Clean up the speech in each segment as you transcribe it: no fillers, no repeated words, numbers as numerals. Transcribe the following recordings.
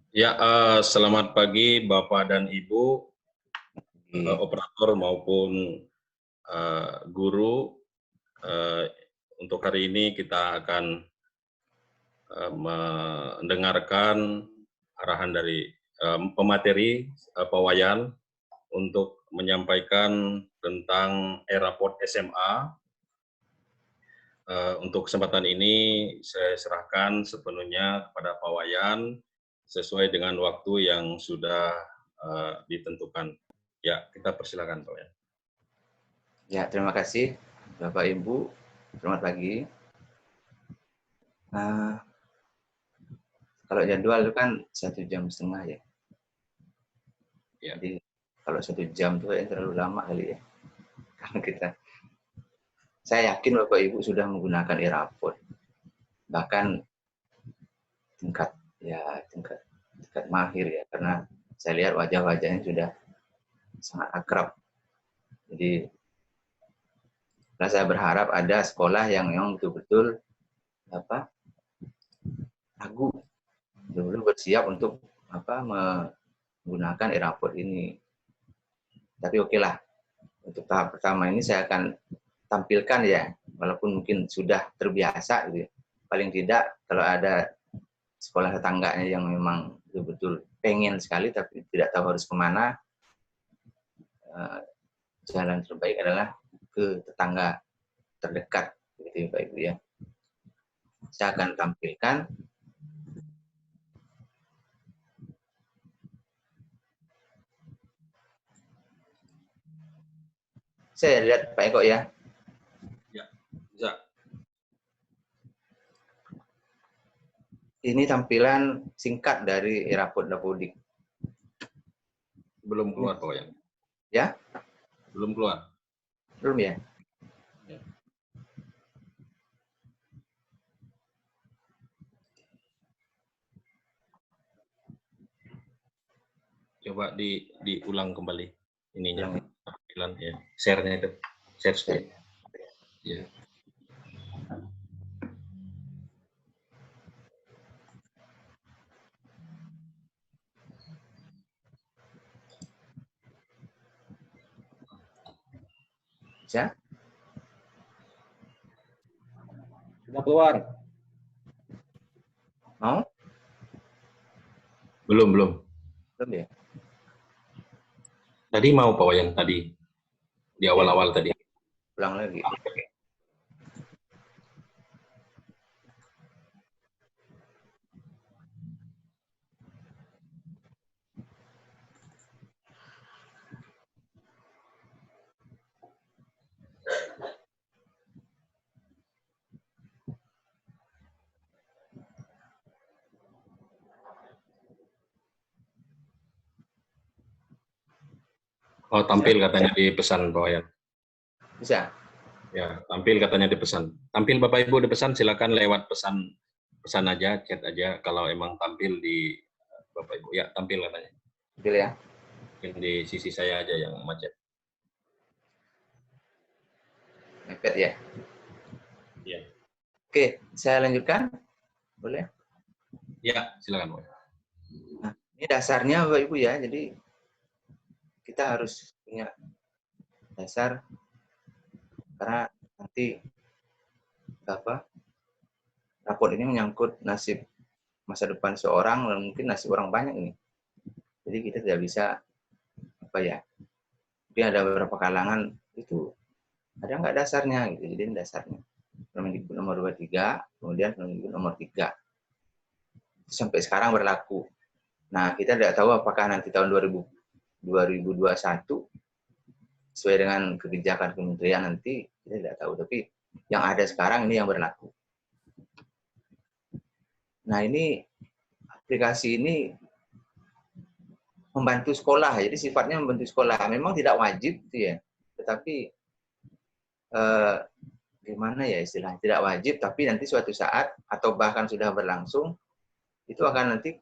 Ya, selamat pagi Bapak dan Ibu, Oke. operator maupun guru. Eh, untuk hari ini kita akan mendengarkan arahan dari pemateri Pak Wayan untuk menyampaikan tentang e-raport SMA. Untuk kesempatan ini saya serahkan sepenuhnya kepada Pak Wayan sesuai dengan waktu yang sudah ditentukan. Ya, kita persilakan Pak Wayan. Ya, terima kasih Bapak Ibu. Selamat pagi. Nah, kalau jadwal itu kan 1,5 jam ya. Ya. Jadi kalau 1 jam itu yang terlalu lama kali ya. Karena saya yakin Bapak Ibu sudah menggunakan e-raport. Bahkan tingkat mahir ya. Karena saya lihat wajah-wajahnya sudah sangat akrab. Jadi saya berharap ada sekolah yang memang betul-betul ragu, betul-betul bersiap untuk menggunakan e-raport ini. Tapi oke lah, untuk tahap pertama ini saya akan tampilkan ya, walaupun mungkin sudah terbiasa gitu ya. Paling tidak kalau ada sekolah tetangganya yang memang betul-betul pengen sekali tapi tidak tahu harus kemana, jalan terbaik adalah ke tetangga terdekat, gitu Bapak Ibu ya. Saya akan tampilkan saya lihat Pak Eko ya. Ya, bisa. Ini tampilan singkat dari e-raport Dapodik. Belum keluar Pak Wayan. Ya? Belum keluar. Belum ya? Ya. Coba diulang kembali ininya, tampilan ya, share-nya itu, share screen. Ya. Bisa? Sudah keluar. Mau? Belum. Belum ya? Tadi mau Pak Wayan tadi, di awal-awal tadi. Ulang lagi. Oh, tampil katanya di pesan Pak Wayan. Bisa? Ya, tampil katanya di pesan. Tampil Bapak Ibu di pesan, silakan lewat pesan aja, chat aja kalau emang tampil di Bapak Ibu. Ya, tampil katanya. Tampil ya? Mungkin di sisi saya aja yang macet. Mepet ya? Iya. Oke, saya lanjutkan. Boleh? Ya, silakan Pak. Nah, ini dasarnya Bapak Ibu ya. Jadi kita harus punya dasar karena nanti raport ini menyangkut nasib masa depan seorang dan mungkin nasib orang banyak ini. Jadi kita tidak bisa mungkin ada beberapa kalangan itu ada nggak dasarnya gitu. Jadi ini dasarnya. Permendikbud nomor 23, kemudian Permendikbud nomor 3. Sampai sekarang berlaku. Nah, kita tidak tahu apakah nanti tahun 2021 sesuai dengan kebijakan kementerian nanti, kita tidak tahu. Tapi yang ada sekarang ini yang berlaku. Nah, ini aplikasi ini membantu sekolah, jadi sifatnya membantu sekolah. Memang tidak wajib, gitu ya. Tetapi gimana ya istilahnya, tidak wajib, tapi nanti suatu saat atau bahkan sudah berlangsung, itu akan nanti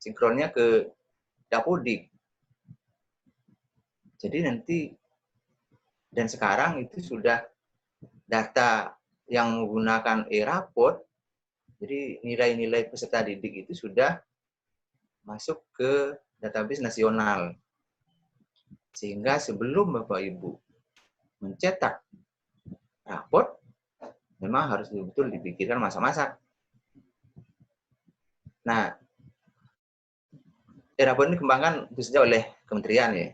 sinkronnya ke Dapodik. Jadi nanti dan sekarang itu sudah data yang menggunakan e-raport Jadi nilai-nilai peserta didik itu sudah masuk ke database nasional. Sehingga sebelum Bapak Ibu mencetak raport, memang harus betul-betul dipikirkan masa-masa. Nah, raport ini dikembangkan tentu saja oleh kementerian ya.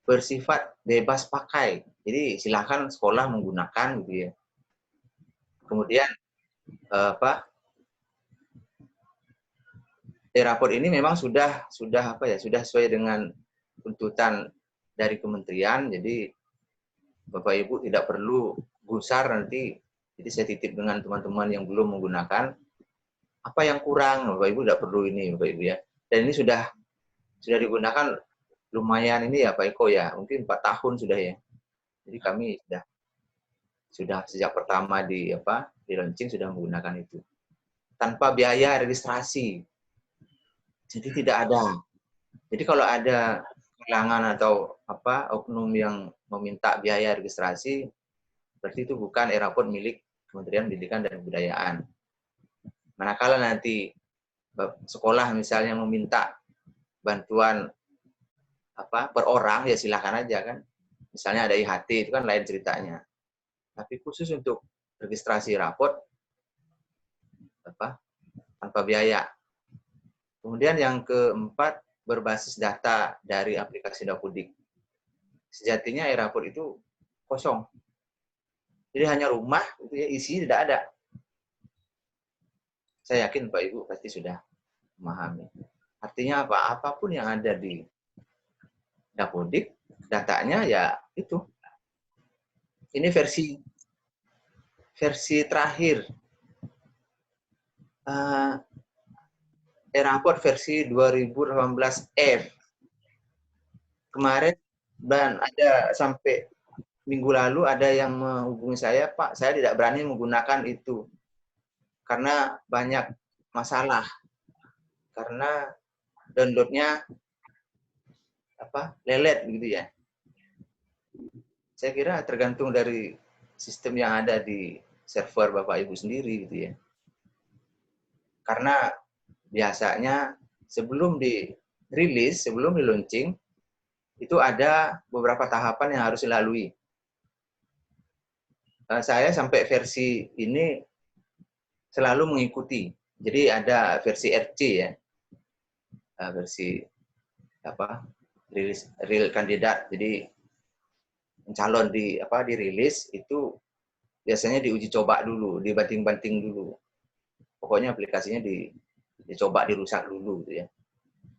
Bersifat bebas pakai. Jadi silakan sekolah menggunakan gitu ya. Kemudian raport ini memang sudah sesuai dengan tuntutan dari kementerian. Jadi Bapak Ibu tidak perlu gusar nanti. Jadi saya titip dengan teman-teman yang belum menggunakan, apa yang kurang Bapak Ibu tidak perlu ini Bapak Ibu ya. Dan ini sudah digunakan lumayan ini ya Pak Eko ya, mungkin 4 tahun sudah ya. Jadi kami sudah sejak pertama di launching sudah menggunakan itu tanpa biaya registrasi. Jadi tidak ada. Jadi kalau ada kalangan atau oknum yang meminta biaya registrasi, berarti itu bukan e-raport milik Kementerian Pendidikan dan Kebudayaan. Manakala nanti sekolah misalnya meminta bantuan per orang, ya silakan aja kan. Misalnya ada IHT, itu kan lain ceritanya. Tapi khusus untuk registrasi raport, tanpa biaya. Kemudian yang keempat, berbasis data dari aplikasi Dapodik. Sejatinya e-raport itu kosong. Jadi hanya rumah, itu ya, isi tidak ada. Saya yakin Pak Ibu pasti sudah memahami. Artinya apa? Apapun yang ada di Dapodik, datanya ya itu. Ini versi terakhir. E-raport versi 2018F. Kemarin dan ada sampai minggu lalu ada yang menghubungi saya, Pak, saya tidak berani menggunakan itu karena banyak masalah. Karena downloadnya lelet gitu ya. Saya kira tergantung dari sistem yang ada di server Bapak Ibu sendiri gitu ya. Karena biasanya sebelum dirilis, sebelum di launching, itu ada beberapa tahapan yang harus dilalui. Saya sampai versi ini selalu mengikuti. Jadi ada versi RC ya, versi rilis real kandidat. Jadi calon dirilis itu biasanya diuji coba dulu, dibanting-banting dulu. Pokoknya aplikasinya dicoba dirusak dulu gitu ya.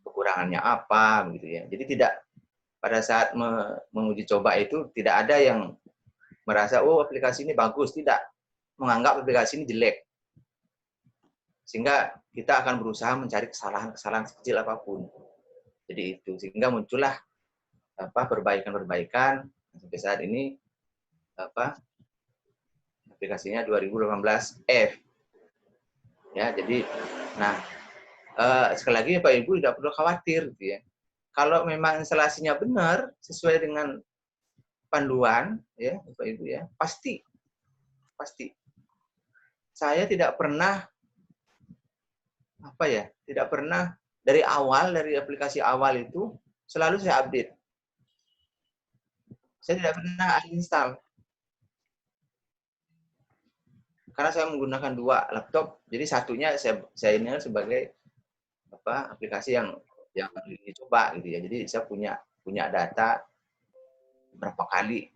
Kekurangannya apa gitu ya. Jadi tidak pada saat menguji coba itu tidak ada yang merasa oh aplikasi ini bagus, tidak menganggap aplikasi ini jelek. Sehingga kita akan berusaha mencari kesalahan-kesalahan kecil apapun. Jadi itu sehingga muncullah perbaikan-perbaikan sampai saat ini aplikasinya 2018F. Ya, jadi sekali lagi Pak Ibu tidak perlu khawatir gitu ya. Kalau memang instalasinya benar sesuai dengan panduan ya Bapak Ibu ya, pasti. Saya tidak pernah tidak pernah dari aplikasi awal itu selalu saya update. Saya tidak pernah uninstall. Karena saya menggunakan 2 laptop, jadi satunya saya ini sebagai aplikasi yang dicoba gitu ya. Jadi saya punya data berapa kali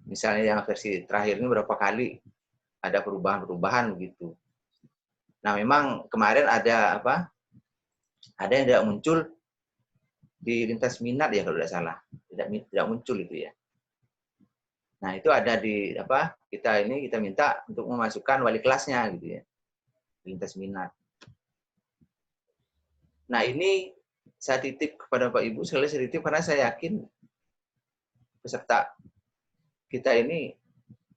misalnya yang versi terakhir ini berapa kali ada perubahan begitu. Nah, memang kemarin ada yang tidak muncul di lintas minat ya kalau tidak salah. Tidak muncul itu ya. Nah, itu ada di kita minta untuk memasukkan wali kelasnya gitu ya. Lintas minat. Nah, ini saya titip kepada Pak Ibu, sekali saya titip karena saya yakin peserta kita ini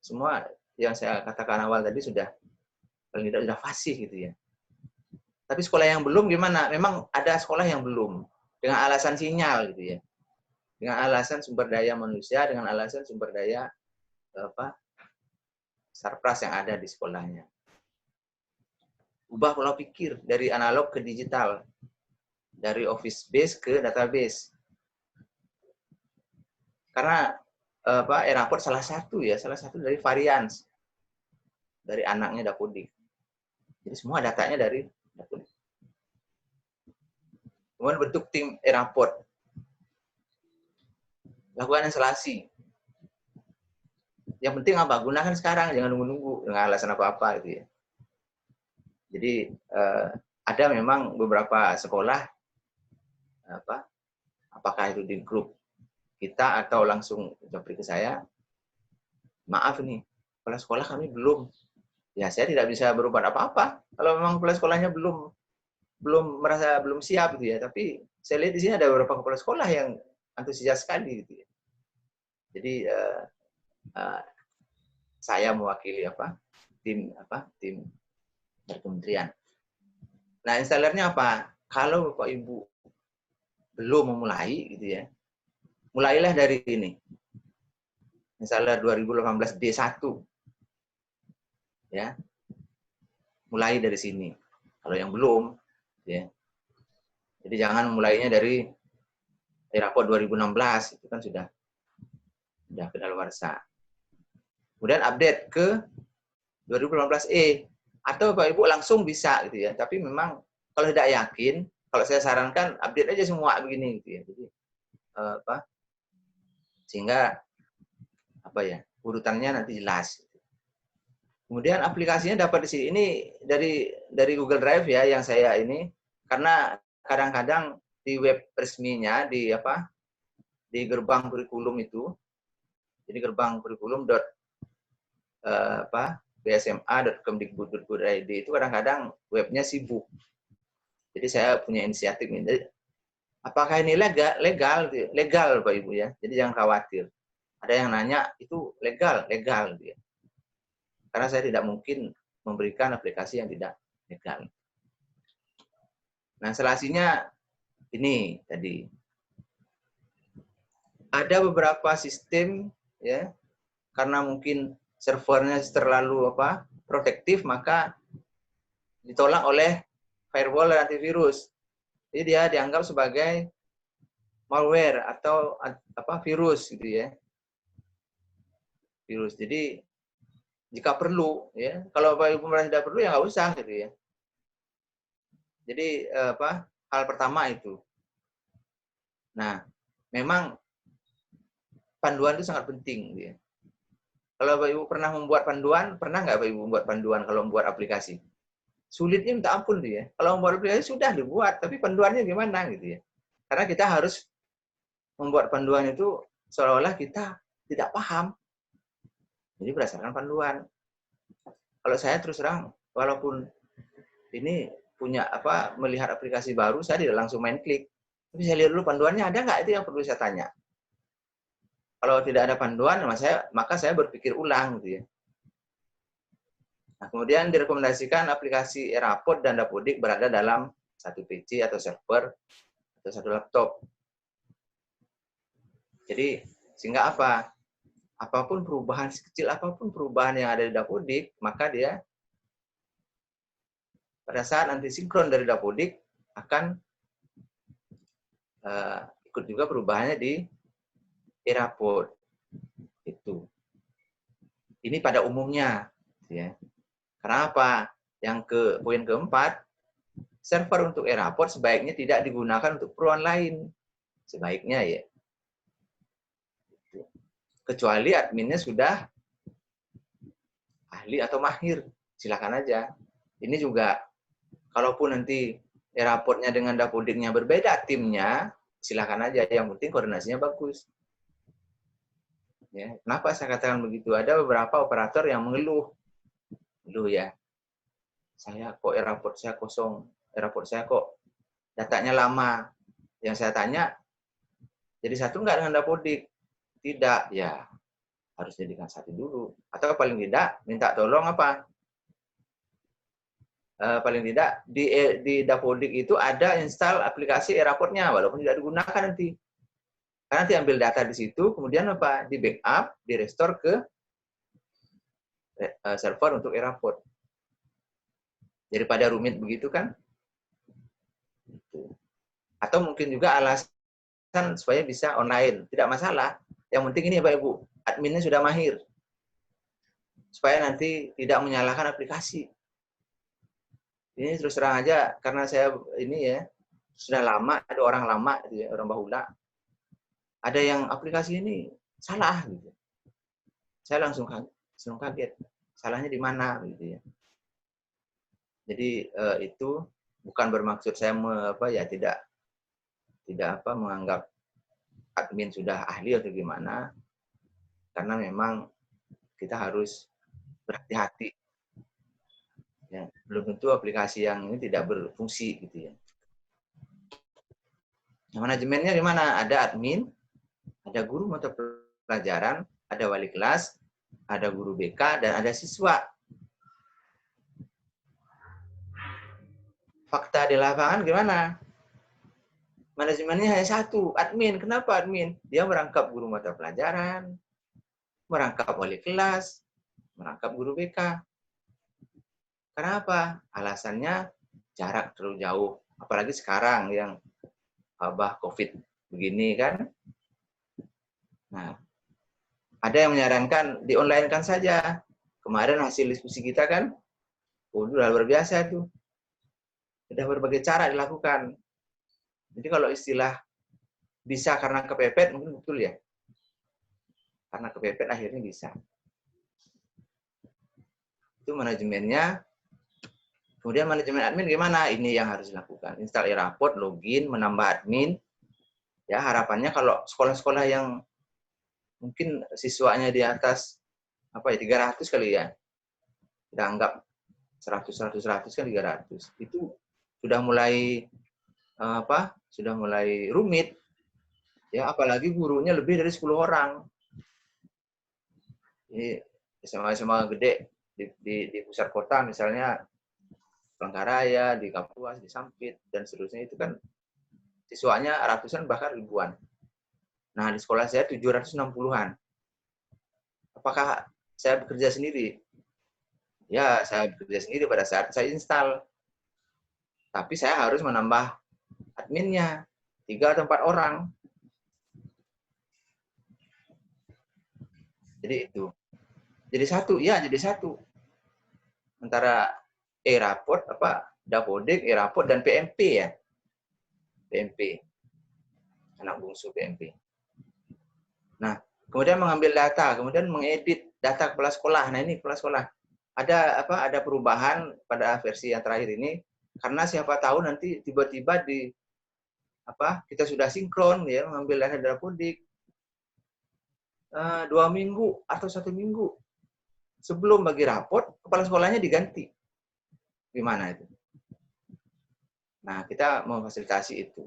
semua yang saya katakan awal tadi sudah paling tidak sudah fasih gitu ya. Tapi sekolah yang belum gimana? Memang ada sekolah yang belum dengan alasan sinyal gitu ya. Dengan alasan sumber daya manusia, dengan alasan sumber daya sarpras yang ada di sekolahnya. ubah pola pikir dari analog ke digital, dari office base ke database. Karena Airport salah satu dari varians dari anaknya Dapodik. Jadi semua datanya dari Dapodik. Kemudian bentuk tim Airport. Lakukan instalasi. Yang penting apa? Gunakan sekarang, jangan nunggu-nunggu dengan alasan apa-apa gitu ya. Jadi ada memang beberapa sekolah apakah itu di grup kita atau langsung japri ke saya, maaf nih, kepala sekolah kami belum. Ya saya tidak bisa berubah apa-apa. Kalau memang kepala sekolahnya belum siap gitu ya. Tapi saya lihat di sini ada beberapa kepala sekolah yang antusias sekali gitu ya. Jadi saya mewakili tim dari kementerian. Nah, installernya apa? Kalau Bapak Ibu belum memulai gitu ya, mulailah dari ini. Installer 2018 D1. Ya. Mulai dari sini. Kalau yang belum ya. Jadi jangan mulainya dari Airport 2016, itu kan sudah kedaluarsa. Kemudian update ke 2018E atau Bapak Ibu langsung bisa gitu ya. Tapi memang kalau tidak yakin, kalau saya sarankan update aja semua begini gitu ya. Jadi sehingga urutannya nanti jelas. Kemudian aplikasinya dapat di sini. Ini dari Google Drive ya yang saya ini, karena kadang-kadang di web resminya di gerbang kurikulum itu, jadi gerbang kurikulum bsma.kemdikbud.go.id itu kadang-kadang webnya sibuk. Jadi saya punya inisiatif ini. Apakah ini legal Bapak Ibu ya. Jadi jangan khawatir. Ada yang nanya itu legal gitu ya. Karena saya tidak mungkin memberikan aplikasi yang tidak legal. Nah, instalasinya ini tadi. Ada beberapa sistem ya, karena mungkin servernya terlalu protektif, maka ditolak oleh firewall dan antivirus. Jadi dia dianggap sebagai malware atau virus gitu ya. Virus. Jadi jika perlu ya, kalau Bapak Ibu merasa tidak perlu ya nggak usah gitu ya. Jadi hal pertama itu. Nah, memang panduan itu sangat penting gitu ya. Kalau Bapak Ibu pernah membuat panduan, pernah nggak Bapak Ibu membuat panduan kalau membuat aplikasi? Sulitnya minta ampun tuh ya. Kalau membuat aplikasi sudah dibuat, tapi panduannya gimana gitu ya. Karena kita harus membuat panduan itu seolah-olah kita tidak paham. Jadi berdasarkan panduan. Kalau saya terus terang, walaupun ini punya melihat aplikasi baru, saya tidak langsung main klik. Tapi saya lihat dulu panduannya ada nggak, itu yang perlu saya tanya. Kalau tidak ada panduan, maka saya berpikir ulang gitu ya. Nah, kemudian direkomendasikan aplikasi Airport dan Dapodik berada dalam satu PC atau server atau satu laptop. Jadi sehingga apapun perubahan, sekecil apapun perubahan yang ada di Dapodik, maka dia pada saat nanti sinkron dari Dapodik akan ikut juga perubahannya di Airport. Itu. Ini pada umumnya, ya. Karena apa? Poin keempat, server untuk Airport sebaiknya tidak digunakan untuk keperluan lain. Sebaiknya ya. Kecuali adminnya sudah ahli atau mahir, silakan aja. Ini juga, kalaupun nanti Airport-nya dengan Dapodiknya berbeda timnya, silakan aja. Yang penting koordinasinya bagus. Ya, kenapa saya katakan begitu? Ada beberapa operator yang mengeluh ya. Saya kok Airport saya kosong, Airport saya kok datanya lama. Yang saya tanya, jadi satu enggak dengan Dapodik? Tidak, ya harus jadikan satu dulu. Atau paling tidak minta tolong paling tidak di Dapodik itu ada install aplikasi Airport-nya walaupun tidak digunakan nanti. Karena nanti ambil data di situ, kemudian di backup, di restore ke server untuk Airport. Daripada rumit begitu kan. Atau mungkin juga alasan supaya bisa online. Tidak masalah. Yang penting ini Bapak Ibu, adminnya sudah mahir. Supaya nanti tidak menyalahkan aplikasi. Ini terus terang aja, karena saya ini ya, sudah lama, ada orang lama, orang bahula. Ada yang aplikasi ini salah. Gitu. Saya langsung kaget. Salahnya di mana? Gitu ya. Jadi itu bukan bermaksud saya tidak menganggap admin sudah ahli atau gimana. Karena memang kita harus berhati-hati. Ya, belum tentu aplikasi yang ini tidak berfungsi gitu ya. Nah, manajemennya di mana? Ada admin, ada guru mata pelajaran, ada wali kelas, ada guru BK, dan ada siswa. Fakta di lapangan gimana? Manajemennya hanya satu, admin. Kenapa admin? Dia merangkap guru mata pelajaran, merangkap wali kelas, merangkap guru BK. Kenapa? Alasannya jarak terlalu jauh. Apalagi sekarang yang wabah COVID begini kan. Nah, ada yang menyarankan di online-kan saja. Kemarin hasil diskusi kita kan, udah luar biasa itu. Sudah berbagai cara dilakukan. Jadi kalau istilah bisa karena kepepet, mungkin betul ya. Karena kepepet akhirnya bisa. Itu manajemennya. Kemudian manajemen admin gimana? Ini yang harus dilakukan. Install e-raport, login, menambah admin. Ya, harapannya kalau sekolah-sekolah yang mungkin siswanya di atas 300 kali ya. Kita anggap 100 kan 300. Itu sudah mulai sudah mulai rumit. Ya, apalagi gurunya lebih dari 10 orang. Ini SMA-SMA gede di pusat kota misalnya Palangkaraya, di Kapuas, di Sampit, dan seterusnya itu kan siswanya ratusan bahkan ribuan. Nah, di sekolah saya 760-an. Apakah saya bekerja sendiri? Ya, saya bekerja sendiri pada saat saya install. Tapi saya harus menambah adminnya, 3 atau 4 orang. Jadi itu. Jadi satu. Antara e-raport, Dapodik, e-raport, dan PMP ya. PMP. Anak bungsu PMP. Nah, kemudian mengambil data, kemudian mengedit data kepala sekolah. Nah, ini kepala sekolah. Ada perubahan pada versi yang terakhir ini karena siapa tahu nanti tiba-tiba kita sudah sinkron ya mengambil data Dapodik 2 minggu atau 1 minggu sebelum bagi raport kepala sekolahnya diganti. Gimana itu? Nah, kita memfasilitasi itu.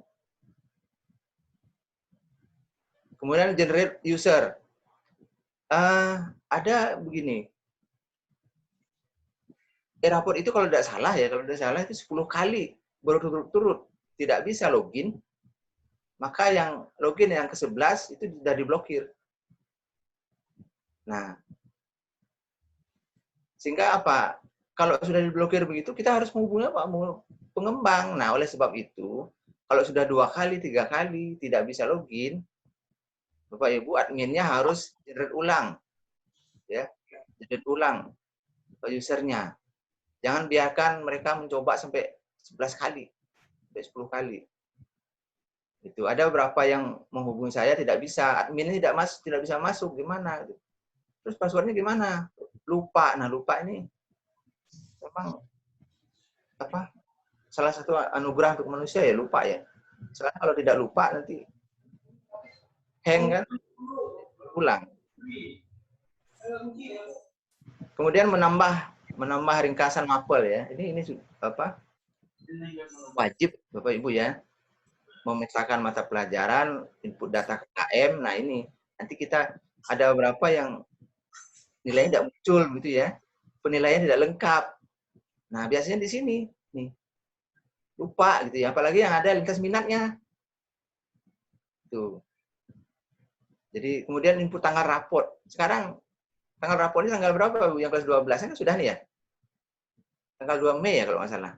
Kemudian generate user. Ada begini. E-raport itu kalau tidak salah itu 10 kali berturut-turut tidak bisa login, maka yang login yang ke-11 itu sudah diblokir. Nah, sehingga apa? Kalau sudah diblokir begitu, kita harus menghubungi pengembang. Nah, oleh sebab itu, kalau sudah 2 kali, 3 kali tidak bisa login, Bapak Ibu adminnya harus generate ulang. Ya, generate ulang usernya. Jangan biarkan mereka mencoba sampai 11 kali, sampai 10 kali. Itu ada beberapa yang menghubungi saya tidak bisa, adminnya tidak bisa masuk, gimana? Terus passwordnya gimana? Lupa. Nah, lupa ini memang salah satu anugerah untuk manusia ya lupa ya. Soalnya kalau tidak lupa nanti hang kan, ulang. Kemudian menambah ringkasan mapel ya. Ini wajib Bapak Ibu ya. Memetakan mata pelajaran, input data KKM. Nah, ini nanti kita ada beberapa yang nilainya tidak muncul gitu ya. Penilaian tidak lengkap. Nah, biasanya di sini nih. Lupa gitu ya. Apalagi yang ada lintas minatnya. Tuh. Jadi kemudian input tanggal raport. Sekarang tanggal rapor ini tanggal berapa Bu? Yang kelas 12 kan sudah nih ya? Tanggal 2 Mei ya kalau nggak salah.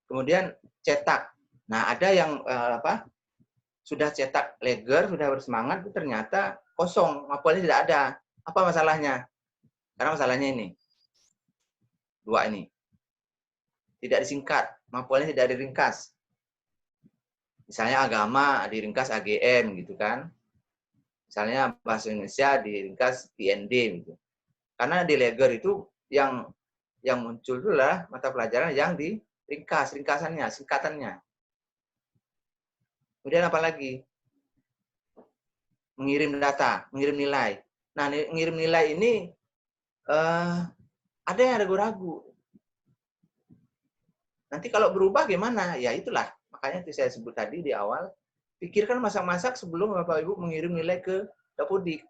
Kemudian cetak. Nah, ada yang sudah cetak leger, sudah bersemangat, itu ternyata kosong, mapelnya tidak ada. Apa masalahnya? Karena masalahnya ini, dua ini. Tidak disingkat, mapelnya tidak diringkas. Misalnya agama diringkas AGM gitu kan. Misalnya bahasa Indonesia diringkas IND gitu. Karena di leger itu yang muncul itulah mata pelajaran yang diringkas, ringkasannya, singkatannya. Kemudian apa lagi? Mengirim data, mengirim nilai. Nah, mengirim nilai ini ada yang ragu-ragu. Nanti kalau berubah gimana? Ya itulah. Makanya itu saya sebut tadi di awal, pikirkan masak-masak sebelum Bapak Ibu mengirim nilai ke Dapodik.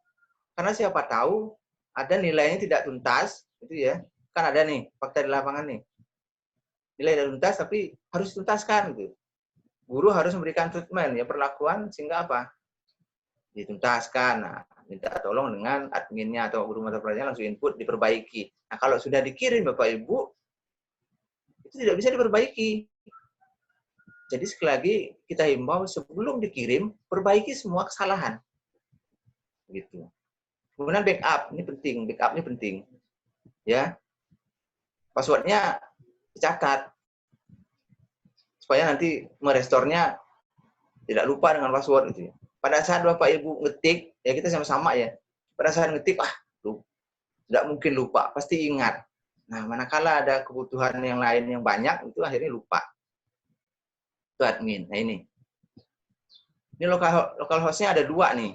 Karena siapa tahu ada nilainya tidak tuntas, gitu ya. Kan ada nih fakta di lapangan nih. Nilai tidak tuntas tapi harus dituntaskan gitu. Guru harus memberikan treatment ya, perlakuan sehingga apa? Dituntaskan. Nah, minta tolong dengan adminnya atau guru mata pelajaran langsung input diperbaiki. Nah, kalau sudah dikirim Bapak Ibu itu tidak bisa diperbaiki. Jadi sekali lagi kita himbau sebelum dikirim perbaiki semua kesalahan. Gitu. Kemudian backup ini penting, backup ini penting. Ya. Passwordnya dicatat supaya nanti merestornya tidak lupa dengan password itu. Pada saat Bapak Ibu ngetik, ya kita sama-sama ya. Pada saat ngetik, tidak mungkin lupa, pasti ingat. Nah, manakala ada kebutuhan yang lain yang banyak, itu akhirnya lupa. Itu admin. Nah ini local hostnya ada 2 nih.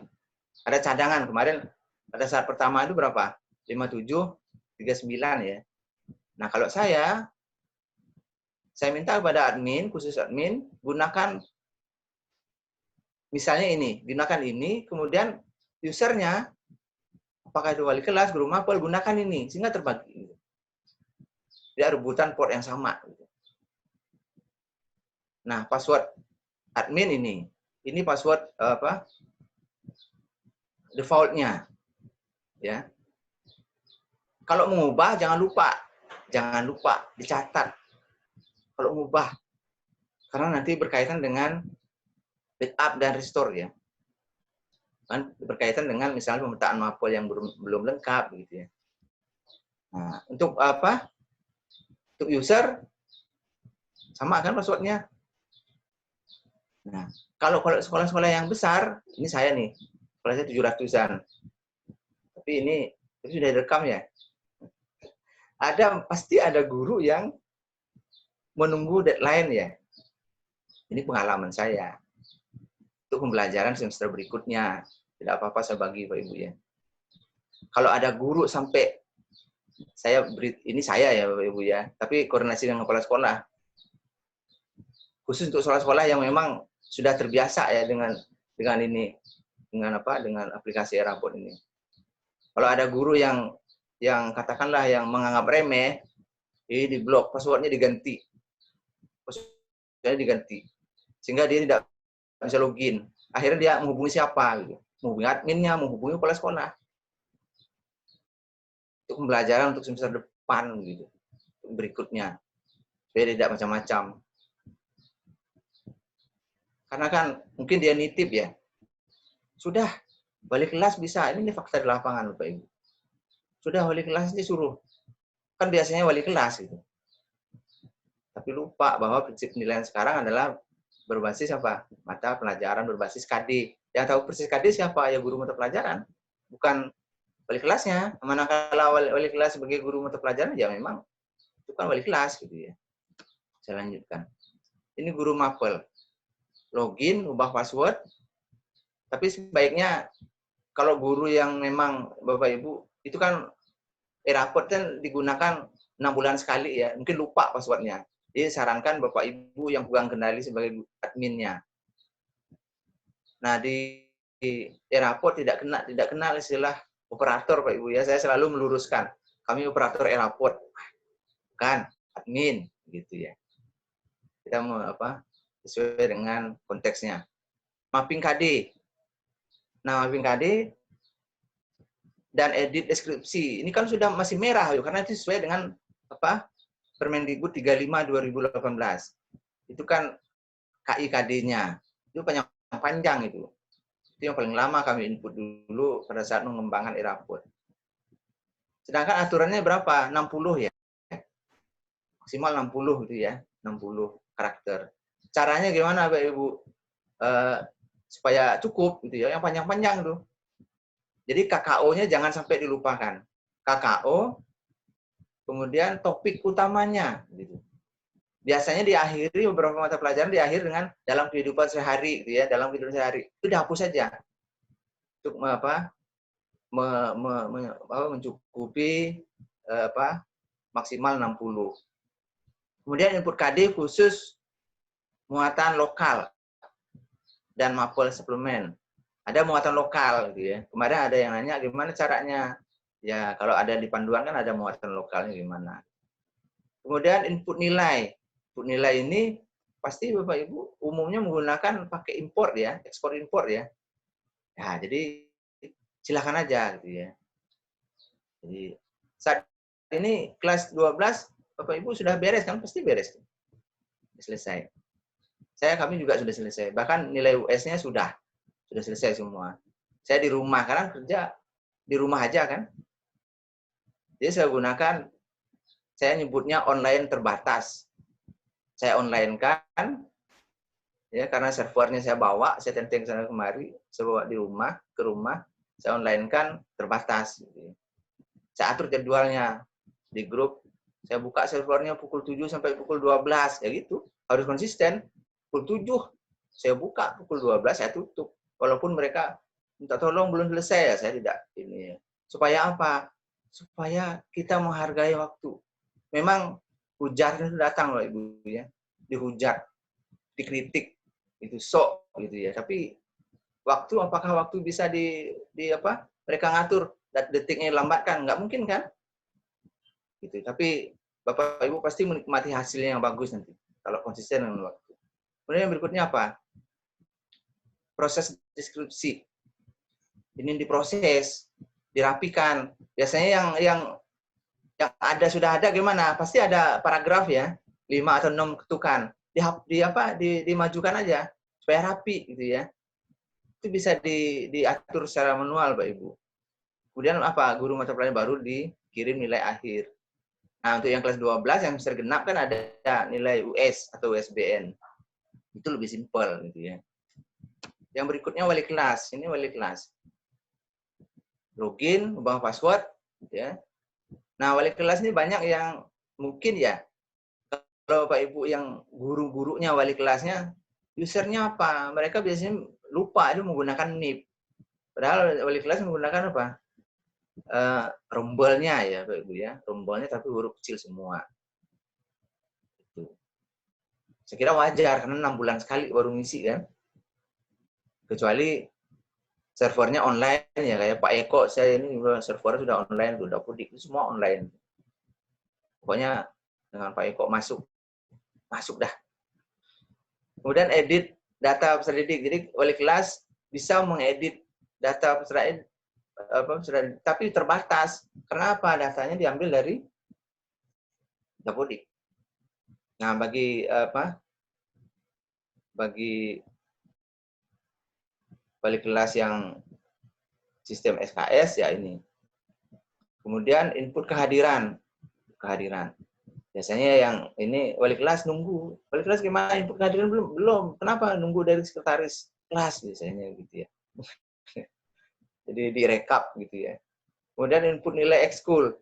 Ada cadangan kemarin pada saat pertama itu berapa? 57, 39 ya. Nah kalau saya minta kepada admin, khusus admin, gunakan misalnya ini, gunakan ini, kemudian usernya, apakah itu wali kelas, guru mapel, gunakan ini, sehingga terbagi. Tidak rebutan port yang sama. Nah password admin ini password defaultnya, ya. Kalau mengubah jangan lupa dicatat. Kalau mengubah, karena nanti berkaitan dengan backup dan restore ya. Kan berkaitan dengan misalnya pemetaan mapel yang belum lengkap gitu ya. Nah, untuk apa? Untuk user sama kan passwordnya. Nah, kalau sekolah-sekolah yang besar, ini saya nih, sekolah saya 700-an. Tapi ini sudah direkam ya. Pasti ada guru yang menunggu deadline ya. Ini pengalaman saya. Untuk pembelajaran semester berikutnya. Tidak apa-apa saya bagi Pak Ibu ya. Kalau ada guru sampai ini saya ya Bapak Ibu ya, tapi koordinasi dengan kepala sekolah. Khusus untuk sekolah-sekolah yang memang sudah terbiasa ya dengan aplikasi Eraport ini. Kalau ada guru yang katakanlah yang menganggap remeh, ini diblok, passwordnya diganti. Sehingga dia tidak bisa login. Akhirnya dia menghubungi siapa gitu. Menghubungi adminnya, menghubungi kepala sekolah. Untuk pembelajaran untuk semester depan gitu. Berikutnya. Supaya tidak macam-macam. Karena kan mungkin dia nitip ya. Sudah, balik kelas bisa. Ini fakta di lapangan Bapak Ibu. Sudah wali kelas disuruh. Kan biasanya wali kelas gitu. Tapi lupa bahwa prinsip penilaian sekarang adalah berbasis apa? Mata pelajaran berbasis KD. Yang tahu persis KD siapa? Ya guru mata pelajaran. Bukan wali kelasnya. Manakala wali kelas sebagai guru mata pelajaran, ya memang itu kan wali kelas gitu ya. Saya lanjutkan. Ini guru mapel. Login, ubah password. Tapi sebaiknya kalau guru yang memang Bapak Ibu, itu kan Eraport kan digunakan 6 bulan sekali ya. Mungkin lupa passwordnya. Jadi sarankan Bapak Ibu yang pegang kendali sebagai adminnya. Nah di Eraport tidak kenal istilah operator Pak Ibu ya. Saya selalu meluruskan. Kami operator Eraport. Bukan admin gitu ya. Kita mau sesuai dengan konteksnya. Mapping KD. Nah, mapping KD dan edit deskripsi. Ini kan sudah masih merah, karena itu sesuai dengan apa Permendikbud 35 2018. Itu kan KIKD-nya. Itu panjang itu. Itu yang paling lama kami input dulu pada saat mengembangkan e-raport. Sedangkan aturannya berapa? 60 ya. Maksimal 60 gitu ya. 60 karakter. Caranya gimana Bapak Ibu? Supaya cukup gitu ya. Yang panjang-panjang tuh. Jadi KKO-nya jangan sampai dilupakan. KKO, kemudian topik utamanya. Gitu. Biasanya diakhiri beberapa mata pelajaran diakhiri dengan dalam kehidupan sehari, gitu ya. Dalam kehidupan sehari itu dihapus saja untuk mencukupi maksimal 60. Kemudian input KD khusus muatan lokal dan mapel suplemen. Ada muatan lokal gitu ya. Kemarin ada yang nanya gimana caranya. Ya, kalau ada di panduan kan ada muatan lokalnya gimana. Kemudian input nilai. Input nilai ini pasti Bapak Ibu umumnya menggunakan pakai import ya, ekspor import ya. Ya, jadi silakan aja gitu ya. Jadi saat ini kelas 12 Bapak Ibu sudah beres kan? Pasti beres. Selesai. Kami juga sudah selesai. Bahkan nilai US-nya sudah selesai semua. Saya di rumah, karena kerja di rumah aja kan. Jadi saya nyebutnya online terbatas. Saya online kan, ya karena servernya saya bawa, saya tenteng sana kemari, saya bawa ke rumah, saya online kan terbatas. Saya atur jadwalnya di grup, saya buka servernya pukul 7 sampai pukul 12, ya gitu. Harus konsisten. Pukul 7 saya buka, pukul 12 saya tutup. Walaupun mereka minta tolong belum selesai, ya saya tidak ini. Supaya apa? Supaya kita menghargai waktu. Memang hujat itu datang loh Ibu ya. Dihujat, dikritik, itu sok gitu ya. Tapi apakah waktu bisa mereka ngatur detiknya lambat kan? Nggak mungkin kan? Gitu. Tapi Bapak Ibu pasti menikmati hasilnya yang bagus nanti kalau konsisten dengan waktu. Kemudian yang berikutnya apa? Proses deskripsi. Ini diproses, dirapikan. Biasanya yang sudah ada gimana? Pasti ada paragraf ya, 5 atau 6 ketukan. Dimajukan aja supaya rapi gitu ya. Itu bisa diatur secara manual, Pak Ibu. Kemudian guru mata pelajaran baru dikirim nilai akhir. Nah, untuk yang kelas 12 yang semester genap kan ada nilai US atau USBN. Itu lebih simpel gitu ya. Yang berikutnya wali kelas. Ini wali kelas. Login, ubah password ya. Nah, wali kelas ini banyak yang mungkin ya, kalau Pak Ibu yang guru-gurunya wali kelasnya, usernya apa? Mereka biasanya lupa itu menggunakan NIP. Padahal wali kelas menggunakan apa? Rombolnya ya Pak Ibu ya. Rombolnya tapi huruf kecil semua. Itu. Saya kira wajar, karena 6 bulan sekali baru ngisi kan. Kecuali servernya online ya, kayak Pak Eko, saya ini servernya sudah online, sudah pudik, itu semua online. Pokoknya dengan Pak Eko masuk dah. Kemudian edit data peserta didik. Jadi wali kelas bisa mengedit data peserta didik, tapi terbatas. Karena apa? Datanya diambil dari Dapodik. Nah, bagi wali kelas yang sistem SKS ya ini. Kemudian input kehadiran. Biasanya yang ini wali kelas nunggu. Wali kelas gimana? Input kehadiran belum. Kenapa? Nunggu dari sekretaris kelas biasanya gitu ya. Jadi direkap gitu ya. Kemudian input nilai ekskul.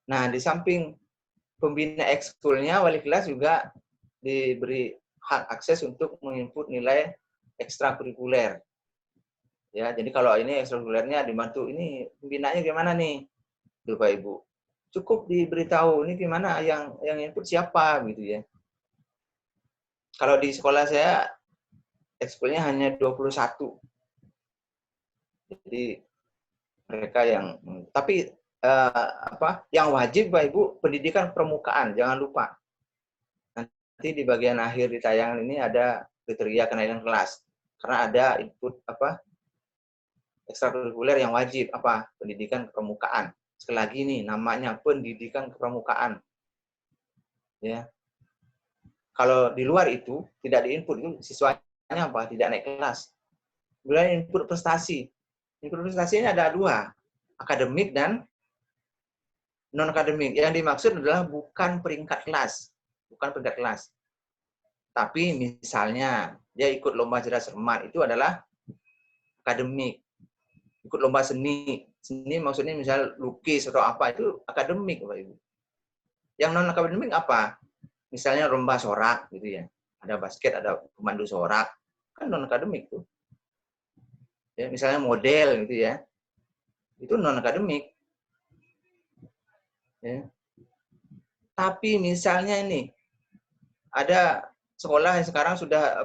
Nah, di samping pembina ekskulnya, wali kelas juga diberi hak akses untuk menginput nilai ekstrakurikuler. Ya, jadi kalau ini ekstrakurikulernya dibantu, ini pembinanya gimana nih? Tuh Pak Ibu. Cukup diberitahu ini gimana yang input siapa gitu ya. Kalau di sekolah saya ekskulnya hanya 21. Jadi mereka yang yang wajib Pak Ibu pendidikan permukaan, jangan lupa. Nanti di bagian akhir di tayangan ini ada kriteria kenaikan kelas. Karena ada input ekstrakurikuler yang wajib apa? Pendidikan kepramukaan. Sekali lagi nih, namanya pendidikan kepramukaan. Ya. Kalau di luar itu tidak diinput, itu siswanya apa? Tidak naik kelas. Kemudian input prestasi. Input prestasinya ada dua, akademik dan non akademik. Yang dimaksud adalah bukan peringkat kelas, tapi misalnya dia ikut lomba cerdas cermat itu adalah akademik. Ikut lomba seni maksudnya misal lukis atau apa, itu akademik, Bapak Ibu. Yang non akademik apa? Misalnya lomba sorak gitu ya. Ada basket, ada pemandu sorak, kan non akademik tuh. Ya, misalnya model gitu ya. Itu non akademik. Ya. Tapi misalnya ini ada sekolah yang sekarang sudah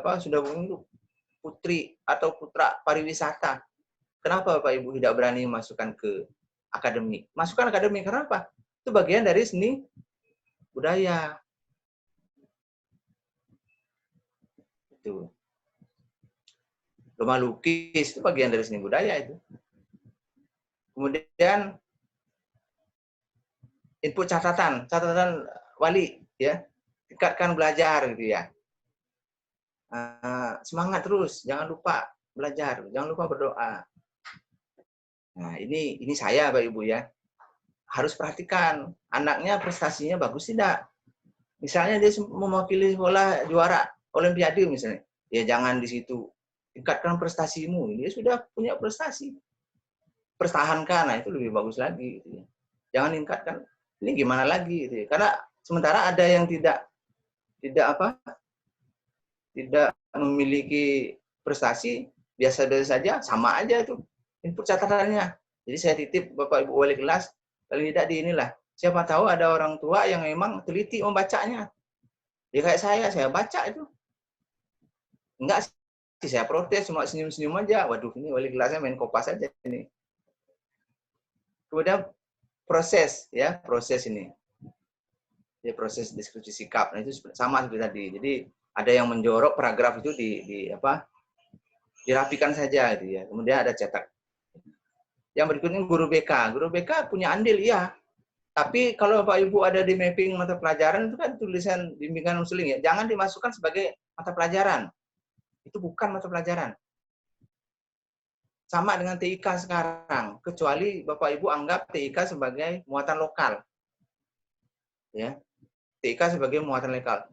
putri atau putra pariwisata. Kenapa Bapak Ibu tidak berani masukkan ke akademik? Masukkan akademik karena apa? Itu bagian dari seni budaya. Itu. Lomba lukis itu bagian dari seni budaya itu. Kemudian input catatan wali ya, tingkatkan belajar gitu ya. Semangat terus, jangan lupa belajar, jangan lupa berdoa. Nah, ini saya Bapak Ibu ya. Harus perhatikan anaknya prestasinya bagus tidak. Misalnya dia mewakili sekolah juara olimpiade misalnya. Ya jangan di situ. Tingkatkan prestasimu. Dia sudah punya prestasi. Pertahankan, nah itu lebih bagus lagi gitu ya. Jangan tingkatkan. Ini gimana lagi gitu ya. Karena sementara ada yang tidak memiliki prestasi, biasa-biasa saja, sama aja itu input catatannya. Jadi saya titip Bapak Ibu wali kelas, paling tidak di inilah. Siapa tahu ada orang tua yang memang teliti membacanya. Ya kayak saya baca itu. Enggak sih, saya protes, cuma senyum-senyum aja. Waduh, ini wali kelasnya main kopas aja ini. Kemudian proses ini. Ya, proses deskripsi sikap. Nah, itu sama seperti tadi. Jadi ada yang menjorok paragraf itu dirapikan saja gitu ya. Kemudian ada cetak. Yang berikutnya guru BK. Guru BK punya andil ya. Tapi kalau Bapak Ibu ada di mapping mata pelajaran itu kan tulisan bimbingan konseling ya. Jangan dimasukkan sebagai mata pelajaran. Itu bukan mata pelajaran. Sama dengan TIK sekarang, kecuali Bapak Ibu anggap TIK sebagai muatan lokal. Ya. TIK sebagai muatan lokal.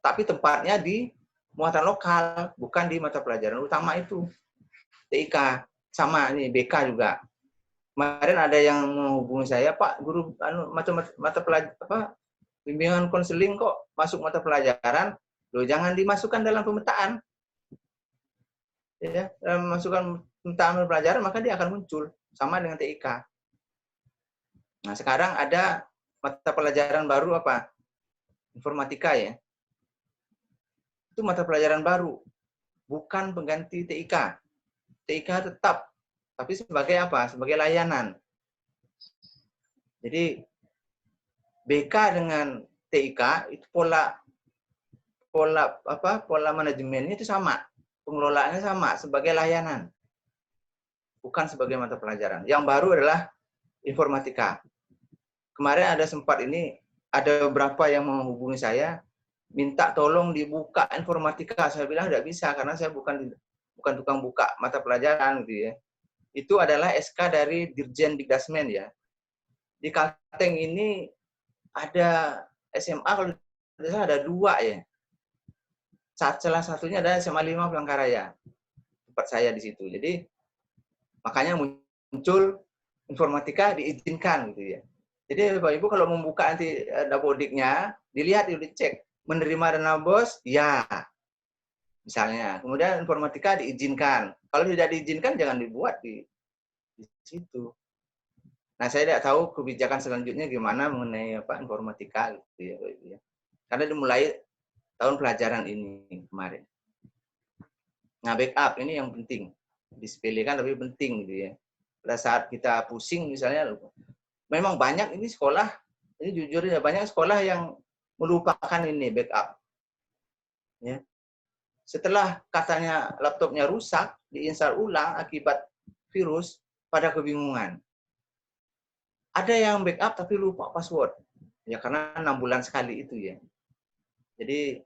Tapi tempatnya di muatan lokal, bukan di mata pelajaran utama itu. TIK sama ini BK juga. Kemarin ada yang menghubungi saya, Pak, guru mata pelajaran bimbingan konseling kok masuk mata pelajaran, loh jangan dimasukkan dalam pemetaan. Ya, dalam masukkan pemetaan pelajaran maka dia akan muncul sama dengan TIK. Nah, sekarang ada mata pelajaran baru apa? Informatika ya. Itu mata pelajaran baru, bukan pengganti TIK. TIK tetap, tapi sebagai apa? Sebagai layanan. Jadi BK dengan TIK itu pola manajemennya itu sama, pengelolaannya sama, sebagai layanan, bukan sebagai mata pelajaran. Yang baru adalah informatika. Kemarin ada beberapa yang menghubungi saya, minta tolong dibuka informatika. Saya bilang tidak bisa karena saya bukan tukang buka mata pelajaran gitu ya. Itu adalah SK dari Dirjen Dikdasmen ya. Di Kalteng ini ada SMA kalau tidak salah ada 2 ya. Salah satunya ada SMA 5 Palangkaraya. Tempat saya di situ. Jadi makanya muncul informatika diizinkan gitu ya. Jadi Bapak Ibu kalau membuka nanti dapodiknya, dilihat, dicek menerima dana BOS, ya. Misalnya. Kemudian informatika diizinkan. Kalau tidak diizinkan jangan dibuat di situ. Nah, saya tidak tahu kebijakan selanjutnya gimana mengenai informatika gitu ya, Bapak Ibu ya. Karena dimulai tahun pelajaran ini kemarin. Nah, backup ini yang penting. Disepelekan tapi penting gitu ya. Pada saat kita pusing misalnya, memang banyak ini sekolah, ini jujur ya, banyak sekolah yang melupakan ini backup. Ya. Setelah katanya laptopnya rusak, diinstal ulang akibat virus pada kebingungan. Ada yang backup tapi lupa password. Ya karena 6 bulan sekali itu ya. Jadi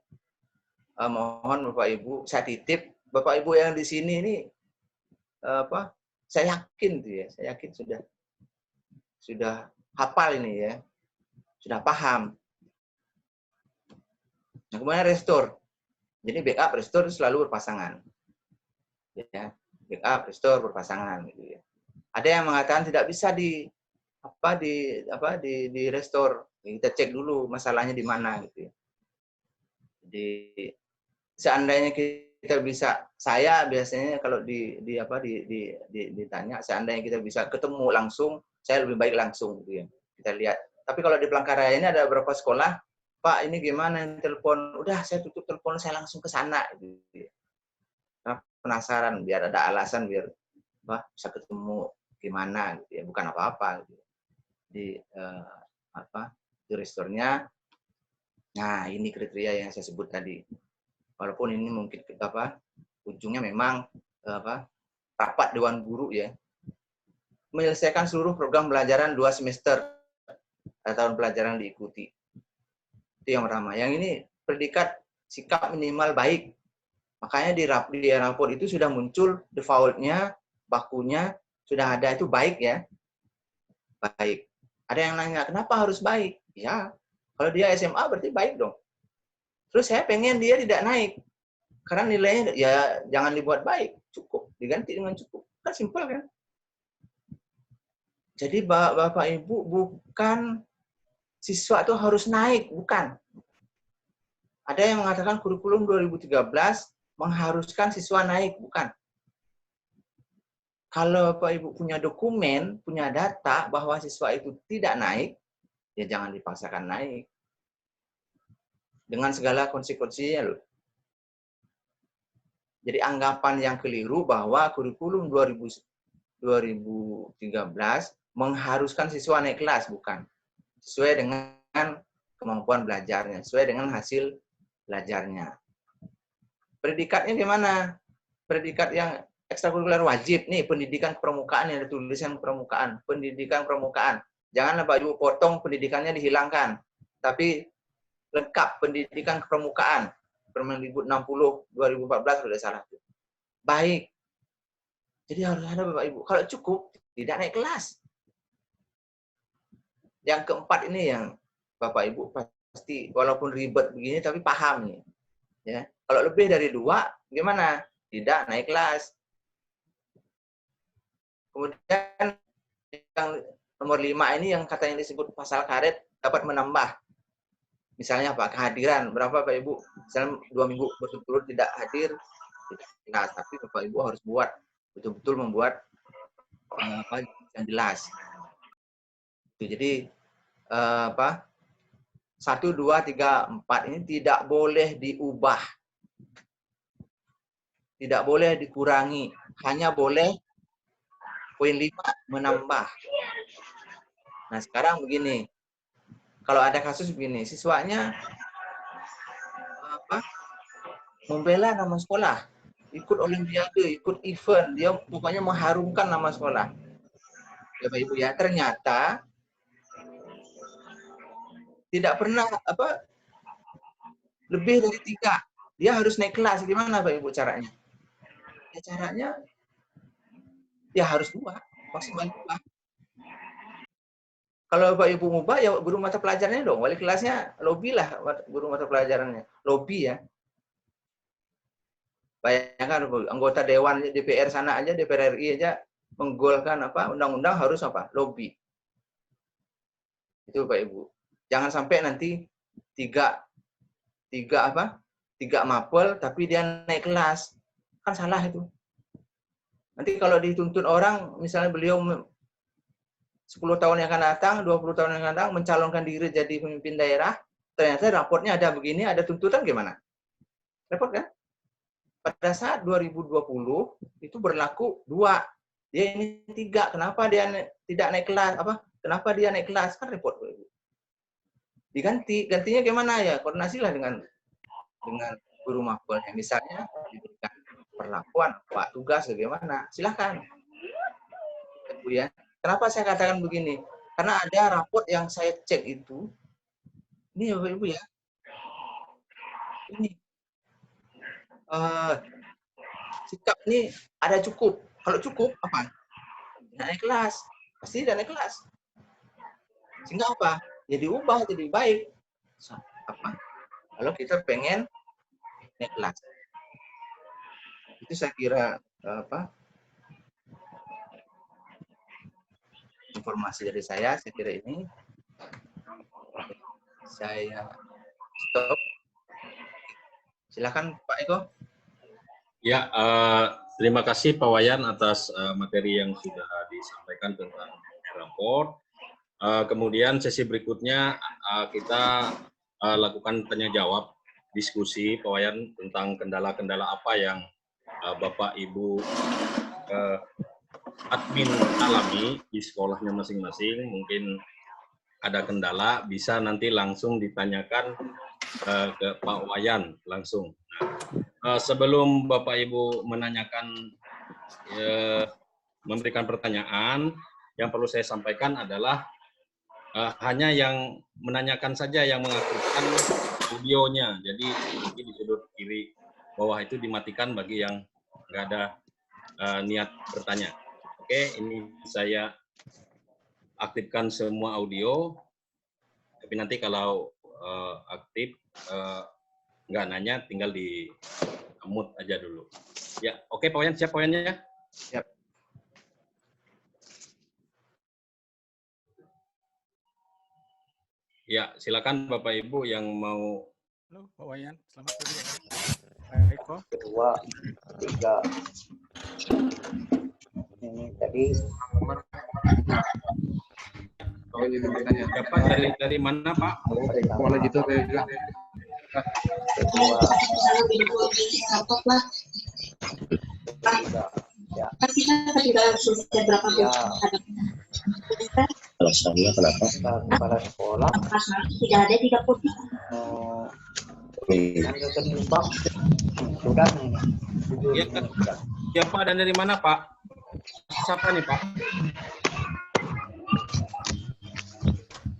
mohon Bapak Ibu, saya titip Bapak Ibu yang di sini ini saya yakin tuh ya, saya yakin sudah hafal ini ya. Sudah paham. Nah, kemudian restore. Jadi backup, restore selalu berpasangan. Ya, backup, restore berpasangan gitu ya. Ada yang mengatakan tidak bisa di restore. Kita cek dulu masalahnya di mana gitu ya. Jadi seandainya kita bisa, saya biasanya kalau ditanya, seandainya kita bisa ketemu langsung, saya lebih baik langsung gitu ya. Kita lihat. Tapi kalau di Palangkaraya ini ada beberapa sekolah, Pak ini gimana telepon, udah saya tutup telepon, saya langsung ke sana gitu ya. Nah, penasaran biar ada alasan biar bisa ketemu gimana gitu ya, bukan apa-apa gitu. Di di restore-nya. Nah, ini kriteria yang saya sebut tadi. Walaupun ini mungkin ujungnya memang rapat dewan guru ya. Menyelesaikan seluruh program pelajaran 2 semester tahun pelajaran diikuti. Itu yang pertama. Yang ini predikat sikap minimal baik. Makanya di rapor itu sudah muncul default-nya, bakunya sudah ada itu baik ya. Baik. Ada yang nanya, kenapa harus baik? Ya, kalau dia SMA berarti baik dong. Terus saya pengen dia tidak naik. Karena nilainya ya jangan dibuat baik, cukup. Diganti dengan cukup. Kan simpel kan? Jadi Bapak Ibu bukan siswa itu harus naik, bukan. Ada yang mengatakan kurikulum 2013 mengharuskan siswa naik, bukan. Kalau Bapak Ibu punya dokumen, punya data bahwa siswa itu tidak naik, ya jangan dipaksakan naik. Dengan segala konsekuensinya loh. Jadi anggapan yang keliru bahwa kurikulum 2013 mengharuskan siswa naik kelas, bukan. Sesuai dengan kemampuan belajarnya, sesuai dengan hasil belajarnya. Predikatnya gimana? Predikat yang ekstrakurikuler wajib nih, pendidikan permukaan, yang ada tulisan permukaan, pendidikan permukaan. Jangan Bapak Ibu potong pendidikannya dihilangkan, tapi lengkap pendidikan permukaan. Permendikbud 60 2014 sudah salah. Baik. Jadi harus ada Bapak Ibu. Kalau cukup tidak naik kelas. Yang keempat ini yang Bapak Ibu pasti walaupun ribet begini tapi paham nih. Ya. Kalau lebih dari 2 gimana? Tidak naik kelas. Kemudian yang nomor 5 ini yang katanya disebut pasal karet dapat menambah. Misalnya apa? Kehadiran. Berapa Bapak Ibu? Misalnya 2 minggu berturut-turut tidak hadir. Nah, tapi Bapak Ibu harus buat. Betul-betul membuat yang jelas. Jadi 1, 2, 3, 4 ini tidak boleh diubah. Tidak boleh dikurangi. Hanya boleh poin 5 menambah. Nah, sekarang begini. Kalau ada kasus begini, siswanya membela nama sekolah, ikut olimpiade, ikut event, dia pokoknya mengharumkan nama sekolah. Ya Bapak Ibu ya, ternyata tidak pernah lebih dari 3. Dia harus naik kelas. Gimana Bapak Ibu caranya? Ya caranya ya harus 2, maksimal 2. Kalau Bapak Ibu mubah ya guru mata pelajarannya dong, wali kelasnya lobby lah guru mata pelajarannya. Lobby ya. Bayangkan anggota dewan DPR sana aja, DPR RI aja menggolkan undang-undang harus lobby. Itu Bapak Ibu. Jangan sampai nanti 3 mapel tapi dia naik kelas. Kan salah itu. Nanti kalau dituntut orang, misalnya beliau 10 tahun yang akan datang, 20 tahun yang akan datang, mencalonkan diri jadi pemimpin daerah, ternyata raportnya ada begini, ada tuntutan gimana? Repot kan? Pada saat 2020, itu berlaku 2. Dia ini 3. Kenapa dia tidak naik kelas? Kenapa dia naik kelas? Kan repot. Gantinya gimana ya? Koordinasilah dengan guru mapelnya. Misalnya diberikan perlakuan, Pak tugas bagaimana? Silahkan. Ibu ya. Kenapa saya katakan begini? Karena ada raport yang saya cek itu, ini Bapak Ibu ya, ini sikap ini ada cukup. Kalau cukup apa? Naik kelas, pasti tidak naik kelas. Sehingga apa? Ya diubah jadi baik. Apa? Kalau kita pengen naik kelas, itu saya kira apa? Informasi dari saya kira ini saya stop. Silakan Pak Eko. Ya, terima kasih Pak Wayan atas materi yang sudah disampaikan tentang raport. Kemudian sesi berikutnya kita lakukan tanya jawab, diskusi Pak Wayan tentang kendala-kendala apa yang Bapak Ibu admin alami di sekolahnya masing-masing. Mungkin ada kendala, bisa nanti langsung ditanyakan ke Pak Wayan langsung. Nah, sebelum Bapak Ibu menanyakan, memberikan pertanyaan, yang perlu saya sampaikan adalah hanya yang menanyakan saja yang mengaktifkan audionya. Jadi di sudut kiri bawah itu dimatikan bagi yang nggak ada niat bertanya. Oke, ini saya aktifkan semua audio. Tapi nanti kalau aktif nggak nanya, tinggal di mute aja dulu. Ya, oke Pak Wayan, siap Pak Wayan ya? Siap. Ya, silakan Bapak Ibu yang mau. Halo Pak Wayan, selamat pagi Pak Eko. Kedua, ketiga. Ini tadi Siapa dari mana Pak? mulai gitu kedua. Ya. Alasannya kenapa? Kepala sekolah Tidak ada 30. yang terlibat sudah Ya, siapa dan dari mana Pak? Siapa nih Pak?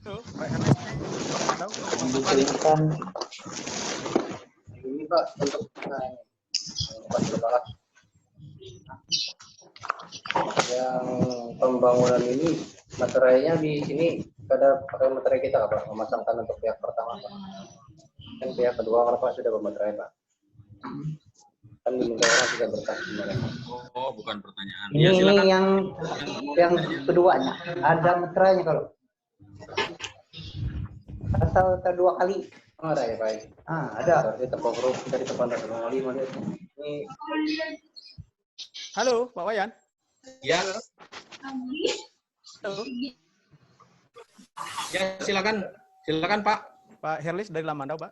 Halo Pak Ernest. Halo. diberikan ini Pak untuk yang pembangunan ini materialnya di sini ada pakai materai kita nggak Pak, memasangkan untuk pihak pertama Pak, kan pihak kedua kalau Pak sudah bermaterai Pak, kan diminta orang juga berkas kemarin. Oh, bukan pertanyaan. Ini Ya, silakan. yang keduanya ada meterainya kalau atau dua kali. Oh, ada ya baik. Ada. Berarti tepung huruf dari tepung 5 ini. Halo Pak Wayan. Ya, Halo. ya silakan. Silakan Pak. Pak Herlis dari Lamandau Pak.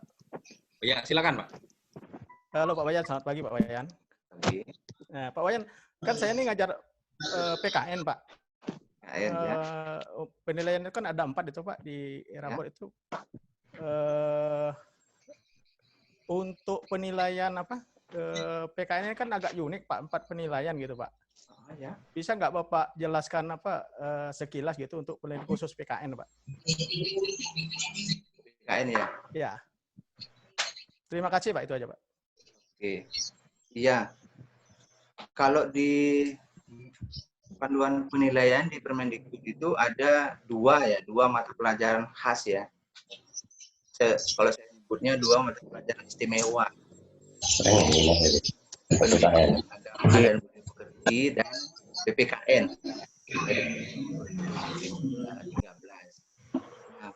Ya, silakan Pak. Halo Pak Wayan, selamat pagi Pak Wayan. Nah, Pak Wayan, kan saya ini ngajar PKN Pak. Penilaian itu kan ada 4 itu Pak di raport itu. Untuk penilaian apa? PKN kan agak unik Pak, 4 penilaian gitu Pak. Bisa nggak Bapak jelaskan apa sekilas gitu untuk penilaian khusus PKN Pak? PKN ya. Ya. Terima kasih Pak, itu aja Pak. Oke. Iya. Kalau di panduan penilaian di Permendikbud itu ada dua mata pelajaran khas ya. Kalau saya sebutnya 2 mata pelajaran istimewa. Ada pekerja dan PPKN. 13. Nah,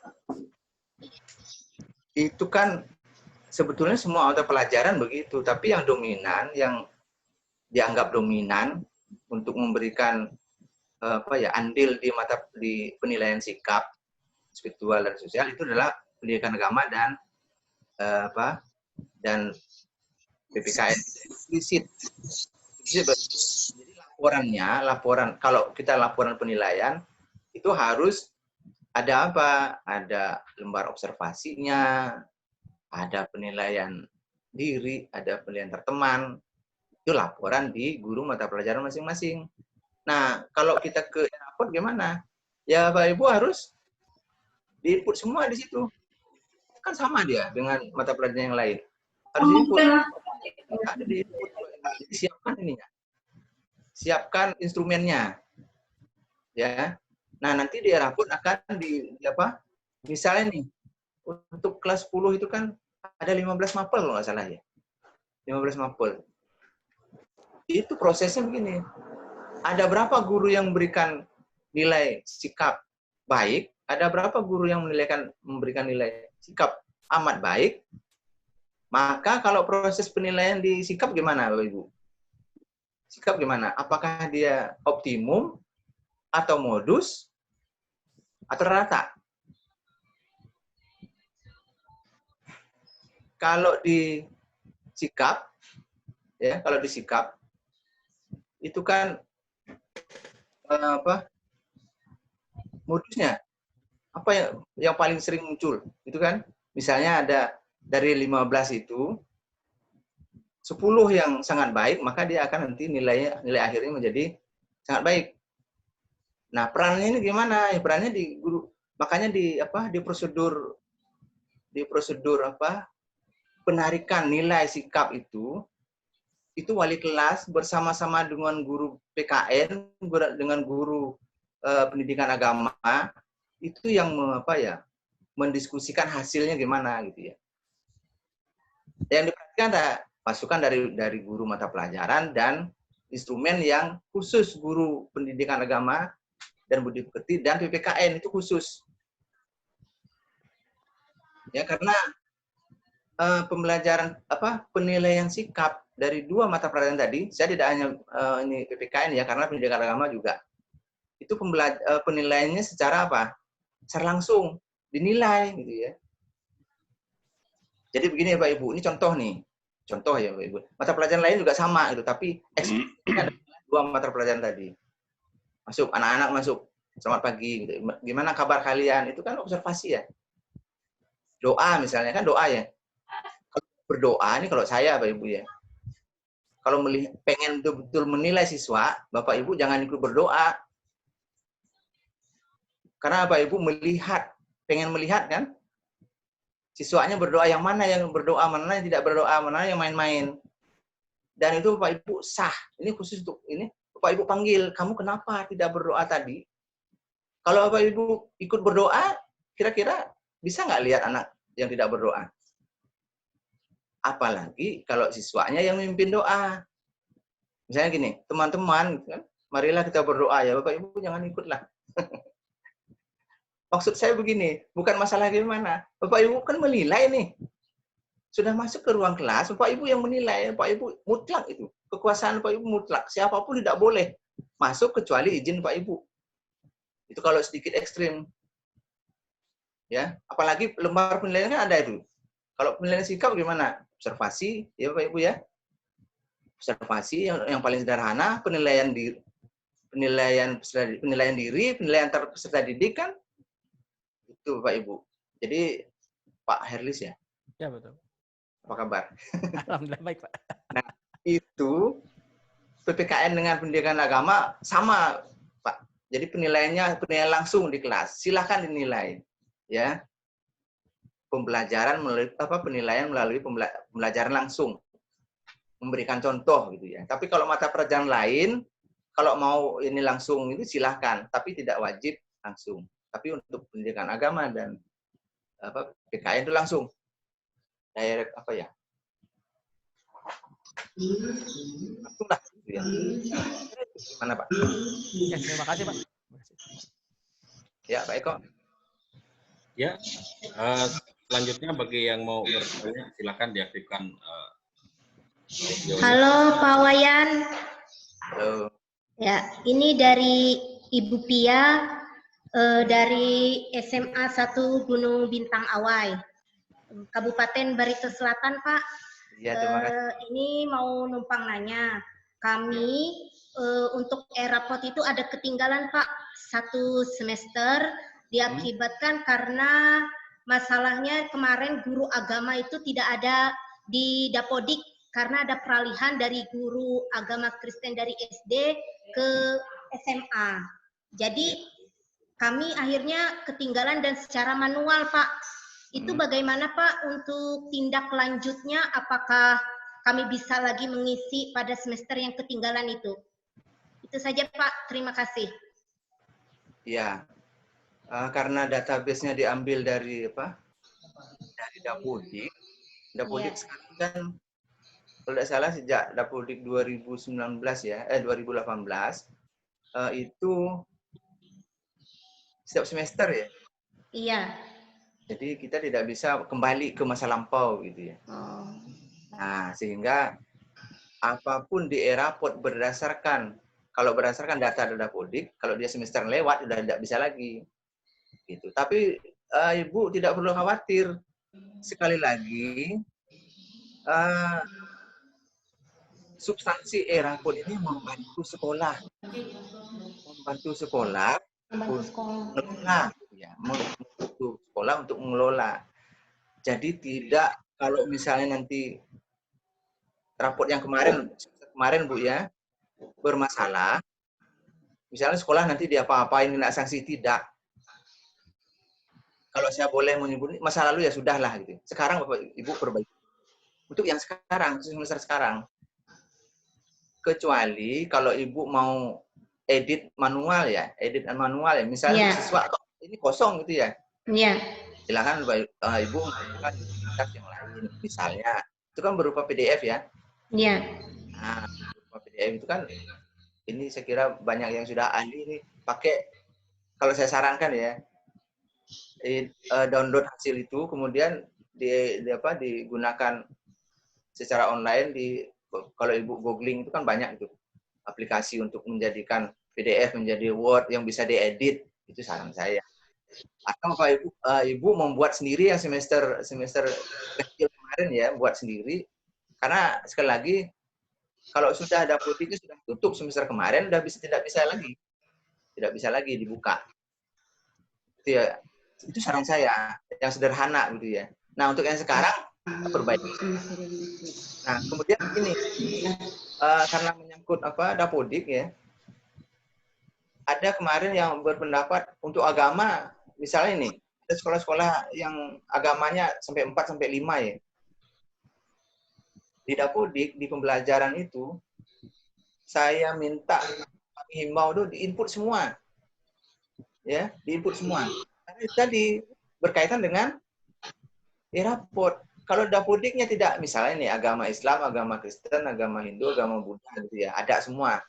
itu kan sebetulnya semua mata pelajaran begitu, tapi yang dominan, yang dianggap dominan untuk memberikan andil di penilaian sikap spiritual dan sosial itu adalah pendidikan agama dan PPKN eksplisit. Jadi kalau kita laporan penilaian itu harus ada apa? Ada lembar observasinya, ada penilaian diri, ada penilaian terteman. Itu laporan di guru mata pelajaran masing-masing. Nah, kalau kita ke rapot gimana? Ya Bapak Ibu harus di-input semua di situ. Kan sama dia dengan mata pelajaran yang lain. Harus di-input. Ada di-input. Jadi siapkan ininya. Siapkan instrumennya. Ya. Nah, nanti di rapot akan di apa? Misalnya nih, untuk kelas 10 itu kan ada 15 mapel kalau nggak salah ya. 15 mapel. Itu prosesnya begini. Ada berapa guru yang memberikan nilai sikap baik, ada berapa guru yang memberikan nilai sikap amat baik, maka kalau proses penilaian di sikap gimana Bapak Ibu? Sikap gimana? Apakah dia optimum, atau modus, atau rata? Kalau di sikap, ya kalau di sikap, itu kan modusnya apa yang paling sering muncul itu kan misalnya ada dari 15 itu 10 yang sangat baik, maka dia akan nanti nilai akhirnya menjadi sangat baik. Nah, perannya ini gimana? Ya, perannya di guru, makanya di prosedur penarikan nilai sikap itu wali kelas bersama-sama dengan guru PKN, dengan guru pendidikan agama, itu yang mendiskusikan hasilnya gimana gitu ya. Yang diperhatikan ada masukan dari guru mata pelajaran dan instrumen yang khusus guru pendidikan agama dan budi pekerti dan PPKN itu khusus. Ya, karena pembelajaran penilaian sikap dari 2 mata pelajaran tadi, saya tidak hanya ini PPKN ya, karena pendidikan agama juga. Itu penilaiannya secara secara langsung dinilai gitu ya. Jadi begini ya Pak Ibu, ini contoh ya Pak Ibu. Mata pelajaran lain juga sama gitu, tapi eksekusinya ada 2 mata pelajaran tadi. Masuk, anak-anak masuk, selamat pagi gitu. Gimana kabar kalian? Itu kan observasi ya. Doa misalnya kan doa ya. Kalau berdoa ini kalau saya Pak Ibu ya. Kalau pengen betul-betul menilai siswa, Bapak Ibu jangan ikut berdoa. Karena Bapak Ibu pengen melihat kan, siswanya berdoa yang mana yang berdoa, mana yang tidak berdoa, mana yang main-main. Dan itu Bapak Ibu sah. Ini khusus untuk ini. Bapak Ibu panggil, kamu kenapa tidak berdoa tadi? Kalau Bapak Ibu ikut berdoa, kira-kira bisa nggak lihat anak yang tidak berdoa? Apalagi kalau siswanya yang memimpin doa. Misalnya gini, teman-teman, marilah kita berdoa ya. Bapak Ibu jangan ikutlah. Maksud saya begini, bukan masalah gimana. Bapak Ibu kan menilai nih. Sudah masuk ke ruang kelas, Bapak Ibu yang menilai. Bapak Ibu mutlak itu. Kekuasaan Bapak Ibu mutlak. Siapapun tidak boleh masuk kecuali izin Bapak Ibu. Itu kalau sedikit ekstrim. Ya, apalagi lembar penilaian kan ada itu. Kalau penilaian sikap gimana? Observasi, ya Bapak Ibu ya. Observasi yang paling sederhana, penilaian diri, penilaian peserta didik kan itu Pak Ibu. Jadi Pak Herlis ya? Ya betul. Apa kabar? Alhamdulillah baik Pak. Nah itu PPKN dengan pendidikan agama sama Pak. Jadi penilaian langsung di kelas. Silahkan dinilai ya. Pembelajaran melalui penilaian melalui pembelajaran langsung. Memberikan contoh gitu ya. Tapi kalau mata pelajaran lain, kalau mau ini langsung itu silahkan, tapi tidak wajib langsung. Tapi untuk pendidikan agama dan PKN itu langsung. Direct langsung lah gitu ya. Mana Pak? Ya, terima kasih Pak. Ya, Pak Eko. Ya, selanjutnya bagi yang mau bertanya silakan diaktifkan. Halo Pak Wayan. Halo. Ya, ini dari Ibu Pia dari SMA 1 Gunung Bintang Awai, Kabupaten Barito Selatan, Pak. Ya, terima kasih. Ini mau numpang nanya. Kami untuk e-rapot itu ada ketinggalan, Pak, 1 semester diakibatkan karena masalahnya kemarin guru agama itu tidak ada di Dapodik karena ada peralihan dari guru agama Kristen dari SD ke SMA. Jadi kami akhirnya ketinggalan dan secara manual, Pak. Itu bagaimana, Pak, untuk tindak lanjutnya? Apakah kami bisa lagi mengisi pada semester yang ketinggalan itu? Itu saja, Pak. Terima kasih. Ya, karena database-nya diambil dari apa? Dari Dapodik. Dapodik sekarang kan kalau tidak salah sejak Dapodik 2019 ya, 2018 itu setiap semester ya. Iya. Jadi kita tidak bisa kembali ke masa lampau gitu ya. Oh. Nah, sehingga apapun di Erapot kalau berdasarkan data Dapodik, kalau dia semester lewat udah tidak bisa lagi. Gitu. Tapi Ibu tidak perlu khawatir. Sekali lagi substansi Erapot ini membantu sekolah mengelola, ya, membantu sekolah untuk mengelola. Jadi tidak, kalau misalnya nanti raport yang kemarin Bu ya bermasalah, misalnya sekolah nanti diapa-apain kena sanksi, tidak. Kalau saya boleh menyebut masa lalu ya sudahlah gitu. Sekarang Bapak Ibu perbaiki. Untuk yang sekarang, semester sekarang. Kecuali kalau Ibu mau edit manual ya. Misalnya siswa ini kosong gitu ya. Iya. Silakan Ibu menggunakan identitas yang lain. Misalnya, itu kan berupa PDF ya. Iya. Nah, berupa PDF itu kan, ini saya kira banyak yang sudah ahli nih. Pakai, kalau saya sarankan ya, download hasil itu, kemudian digunakan secara online kalau Ibu googling itu kan banyak itu aplikasi untuk menjadikan PDF menjadi Word yang bisa diedit, itu saran saya. Atau Bapak Ibu membuat sendiri yang semester kecil kemarin ya, buat sendiri. Karena sekali lagi kalau sudah Dapodik itu sudah tutup semester kemarin, tidak bisa lagi dibuka. Itu ya, itu saran saya yang sederhana gitu ya. Nah, untuk yang sekarang perbaiki. Nah, kemudian ini karena menyangkut Dapodik ya, ada kemarin yang berpendapat untuk agama, misalnya ini ada sekolah-sekolah yang agamanya sampai 4 sampai 5 ya. Di Dapodik di pembelajaran itu saya minta himbau itu diinput semua. Ya, diinput semua. Karena itu tadi berkaitan dengan Erapot. Kalau Dapodiknya tidak, misalnya nih agama Islam, agama Kristen, agama Hindu, agama Buddha gitu ya, ada semua.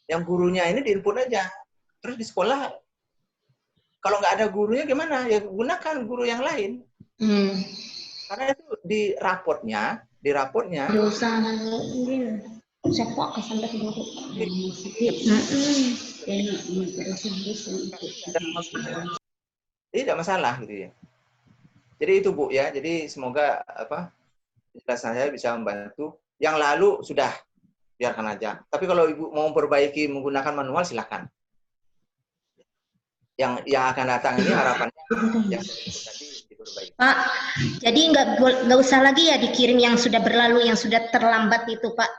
Yang gurunya ini diinput aja. Terus di sekolah kalau nggak ada gurunya gimana? Ya gunakan guru yang lain. Karena itu di rapotnya tidak masalah gitu ya. Jadi itu Bu ya. Jadi semoga penjelasan saya bisa membantu. Yang lalu sudah biarkan aja. Tapi kalau Ibu mau memperbaiki menggunakan manual silakan. Yang akan datang ini harapannya yang tadi diperbaiki. Pak, jadi nggak usah lagi ya dikirim yang sudah berlalu, yang sudah terlambat itu, Pak.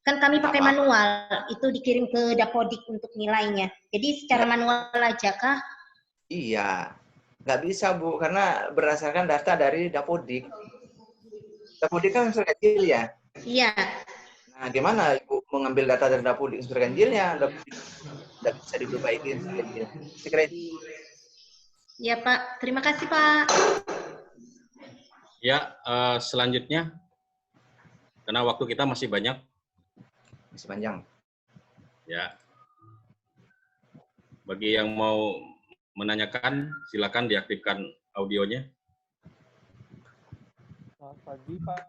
Kan kami pakai manual, itu dikirim ke Dapodik untuk nilainya. Jadi secara manual aja kah? Iya, nggak bisa Bu, karena berdasarkan data dari Dapodik. Dapodik kan unsur kecil ya. Iya. Nah, gimana Ibu mengambil data dari Dapodik unsur kecilnya? Tidak bisa diperbaiki unsur kecil. Ya Pak, terima kasih Pak. Ya, selanjutnya, karena waktu kita masih banyak. Masih panjang. Ya. Bagi yang mau menanyakan, silakan diaktifkan audionya. Selamat pagi, Pak.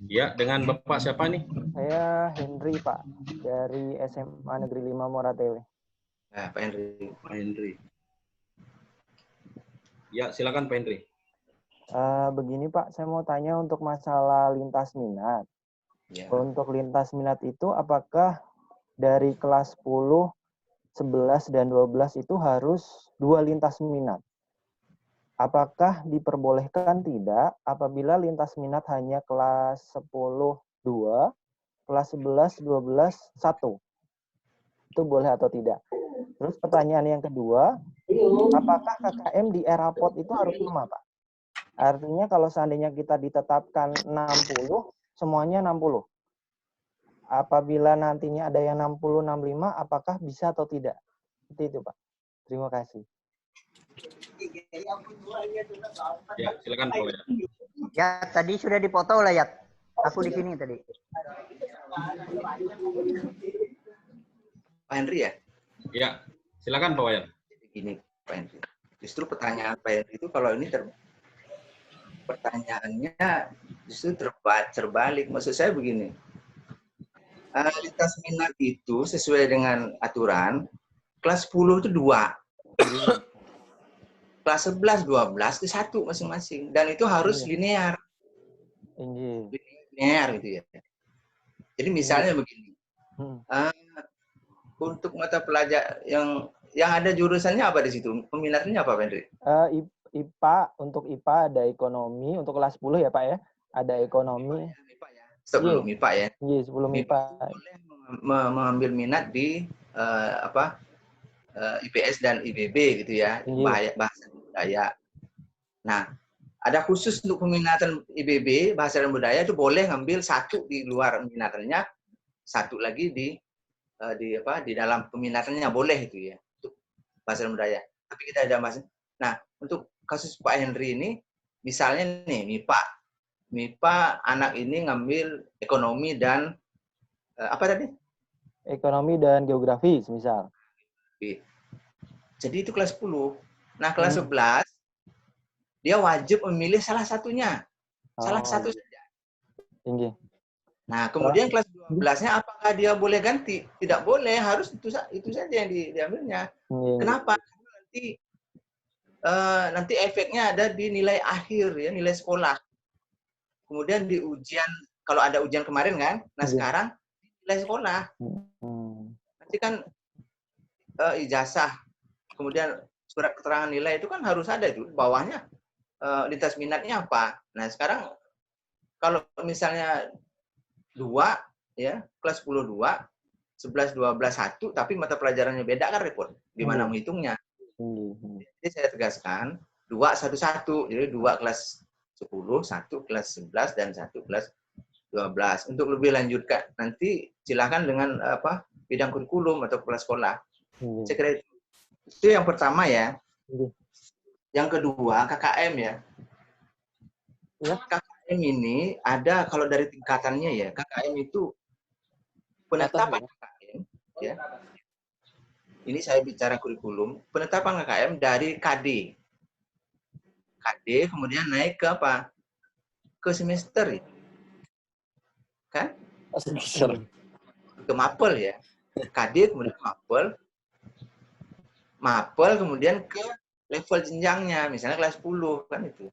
Ya, dengan Bapak siapa nih? Saya Henry, Pak, dari SMA Negeri 5 Moratewe. Nah, Pak Henry. Ya, silakan Pak Henry. Begini Pak, saya mau tanya untuk masalah lintas minat. Ya. Untuk lintas minat itu apakah dari kelas 10, 11, dan 12 itu harus 2 lintas minat? Apakah diperbolehkan tidak apabila lintas minat hanya kelas 10, 2, kelas 11, 12, 1. Itu boleh atau tidak? Terus pertanyaan yang kedua, apakah KKM di era POT itu harus sama, Pak? Artinya kalau seandainya kita ditetapkan 60, semuanya 60. Apabila nantinya ada yang 60, 65, apakah bisa atau tidak? Seperti itu, Pak. Terima kasih. Ya, silakan Pak Wayan. Ya, tadi sudah dipoto lah ya. Aku di sini tadi. Pak Henry ya? Ya, silakan Pak Wayan. Gini Pak Henry. Justru pertanyaan Pak Henry itu kalau ini pertanyaannya justru terbalik. Maksud saya begini. Lintas minat itu sesuai dengan aturan, kelas 10 itu 2. Kelas 11, 12 itu 1 masing-masing. Dan itu harus linear. Linear gitu ya. Jadi misalnya begini. Untuk mata pelajaran yang ada jurusannya apa di situ? Peminatnya apa, Pak Henry? IPA, untuk IPA ada ekonomi, untuk kelas 10 ya Pak ya, ada ekonomi. IPA ya. Sebelum IPA ya. Iya, sebelum IPA. Boleh mengambil minat di IPS dan IBB gitu ya, bahasa dan budaya. Nah, ada khusus untuk peminatan IBB, bahasa dan budaya itu boleh ngambil 1 di luar peminatannya, 1 lagi di dalam peminatannya boleh itu ya, untuk bahasa dan budaya. Tapi kita ada masing. Nah, untuk kasus Pak Henry ini, misalnya nih MIPA anak ini ngambil ekonomi dan apa tadi? Ekonomi dan geografi, misal. Jadi itu kelas 10. Nah, kelas 11 dia wajib memilih salah satunya. Salah satu saja. Tinggi. Nah, kemudian kelas 12-nya apakah dia boleh ganti? Tidak boleh, harus itu saja yang diambilnya. Kenapa? Karena nanti efeknya ada di nilai akhir ya, nilai sekolah. Kemudian di ujian, kalau ada ujian kemarin kan, nah sekarang nilai sekolah. Nanti kan ijazah, kemudian surat keterangan nilai itu kan harus ada itu, bawahnya lintas minatnya apa. Nah sekarang kalau misalnya 2, ya kelas 10 2, 11 12 1, tapi mata pelajarannya beda kan repot. Gimana menghitungnya? Jadi saya tegaskan 2 1 1. Jadi 2 kelas 10, 1 kelas 11 dan 1 kelas 12. Untuk lebih lanjutkan nanti silakan dengan bidang kurikulum atau kepala sekolah. Saya kira itu yang pertama ya. Yang kedua KKM ya. KKM ini ada kalau dari tingkatannya ya. KKM itu penetapan KKM ya. Ini saya bicara kurikulum. Penetapan KKM dari KD. KD kemudian naik ke apa? Ke semester. Kan? Semester. Ke mapel ya. KD kemudian mapel. Mapel kemudian ke level jenjangnya. Misalnya kelas 10 kan itu.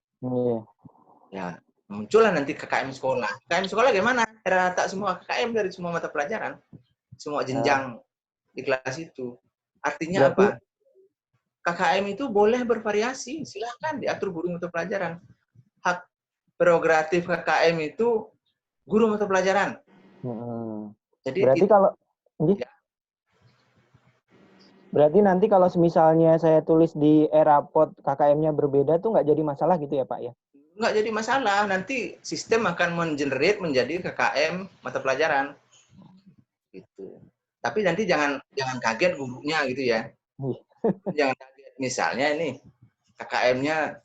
Ya, muncullah nanti KKM sekolah. KKM sekolah gimana? Rata semua KKM dari semua mata pelajaran. Semua jenjang di kelas itu. Artinya apa? KKM itu boleh bervariasi, silakan diatur guru mata pelajaran. Hak prerogatif KKM itu guru mata pelajaran. Jadi berarti kalau berarti nanti kalau misalnya saya tulis di era POT KKM-nya berbeda tuh nggak jadi masalah gitu ya Pak ya? Nggak jadi masalah, nanti sistem akan mengenerate menjadi KKM mata pelajaran. Gitu. Tapi nanti jangan kaget gurunya gitu ya. Jangan kaget. Misalnya ini KKM-nya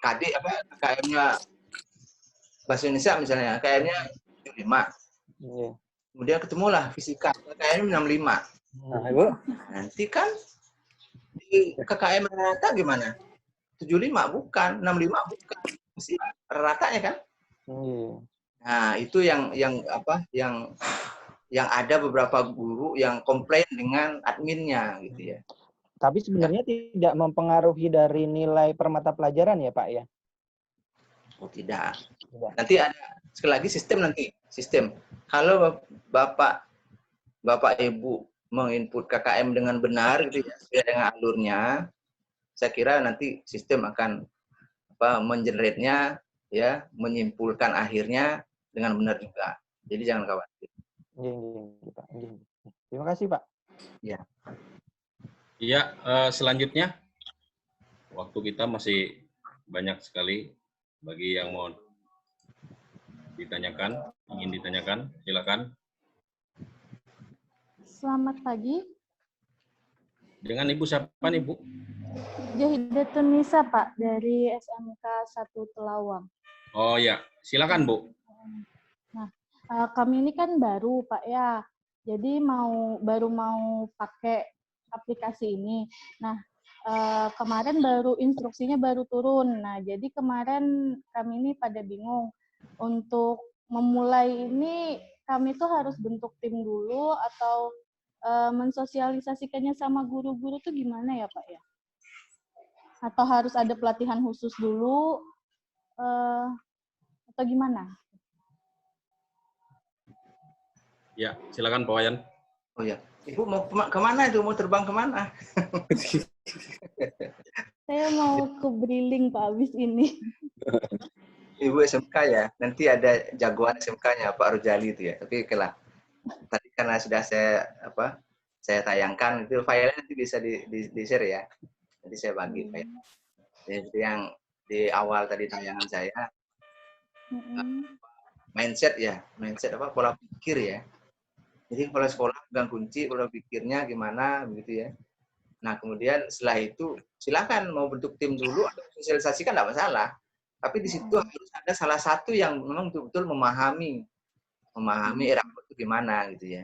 KD KKM-nya bahasa Indonesia misalnya, KKM-nya 75. Kemudian ketemulah fisika, KKM 65. Nanti kan di KKM rata gimana? 75 bukan, 65 bukan. Mesti ratanya kan? Nah, itu yang ada beberapa guru yang komplain dengan adminnya gitu ya. Tapi sebenarnya tidak mempengaruhi dari nilai per mata pelajaran ya Pak ya? Oh tidak. Nanti ada sekali lagi sistem. Kalau Bapak Ibu menginput KKM dengan benar gitu ya, sesuai dengan alurnya, saya kira nanti sistem akan mengenerate-nya ya menyimpulkan akhirnya dengan benar juga. Jadi jangan khawatir. Nggih, Pak. Nggih. Terima kasih, Pak. Iya, selanjutnya waktu kita masih banyak sekali bagi yang mau ditanyakan, ingin ditanyakan, silakan. Selamat pagi. Dengan Ibu siapa nih, Bu? Jahidatun Nisa, Pak, dari SMK 1 Telawang. Oh ya, silakan, Bu. Nah, kami ini kan baru, Pak, ya. Jadi baru mau pakai aplikasi ini. Nah, kemarin instruksinya baru turun. Nah, jadi kemarin kami ini pada bingung. Untuk memulai ini, kami tuh harus bentuk tim dulu atau mensosialisasikannya sama guru-guru tuh gimana ya, Pak, ya? Atau harus ada pelatihan khusus dulu, atau gimana? Ya, silakan Pak Wayan. Oh ya, Ibu mau kemana itu? Mau terbang kemana? Saya mau ke Briling, Pak, habis ini. Ibu SMK ya, nanti ada jagoan SMK-nya Pak Rujali itu ya. Tapi oke lah. Tadi karena sudah saya tayangkan itu filenya nanti bisa di share ya. Nanti saya bagi file. Jadi yang di awal tadi tayangan saya mindset pola pikir ya. Jadi kepala sekolah pegang kunci pola pikirnya gimana begitu ya. Nah kemudian setelah itu silakan mau bentuk tim dulu atau sosialisasikan nggak masalah. Tapi di situ harus ada salah satu yang memang betul-betul memahami ERAPOT itu gimana gitu ya.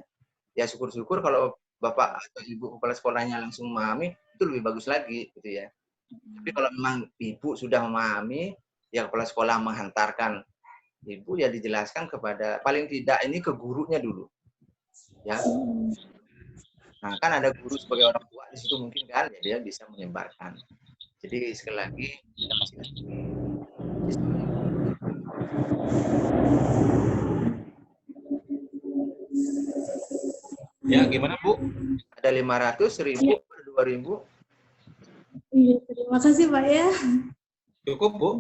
Ya syukur-syukur kalau Bapak atau Ibu kepala sekolahnya langsung memahami, itu lebih bagus lagi gitu ya. Tapi kalau memang Ibu sudah memahami, ya kepala sekolah menghantarkan Ibu ya dijelaskan kepada, paling tidak ini ke gurunya dulu. Ya. Nah, kan ada guru sebagai orang tua di situ mungkin kan ya dia bisa menyebarkan. Jadi sekali lagi kita masih Ya, gimana Bu? ada 500, 1000, 2000. Iya, terima kasih, Pak, ya. Cukup Bu?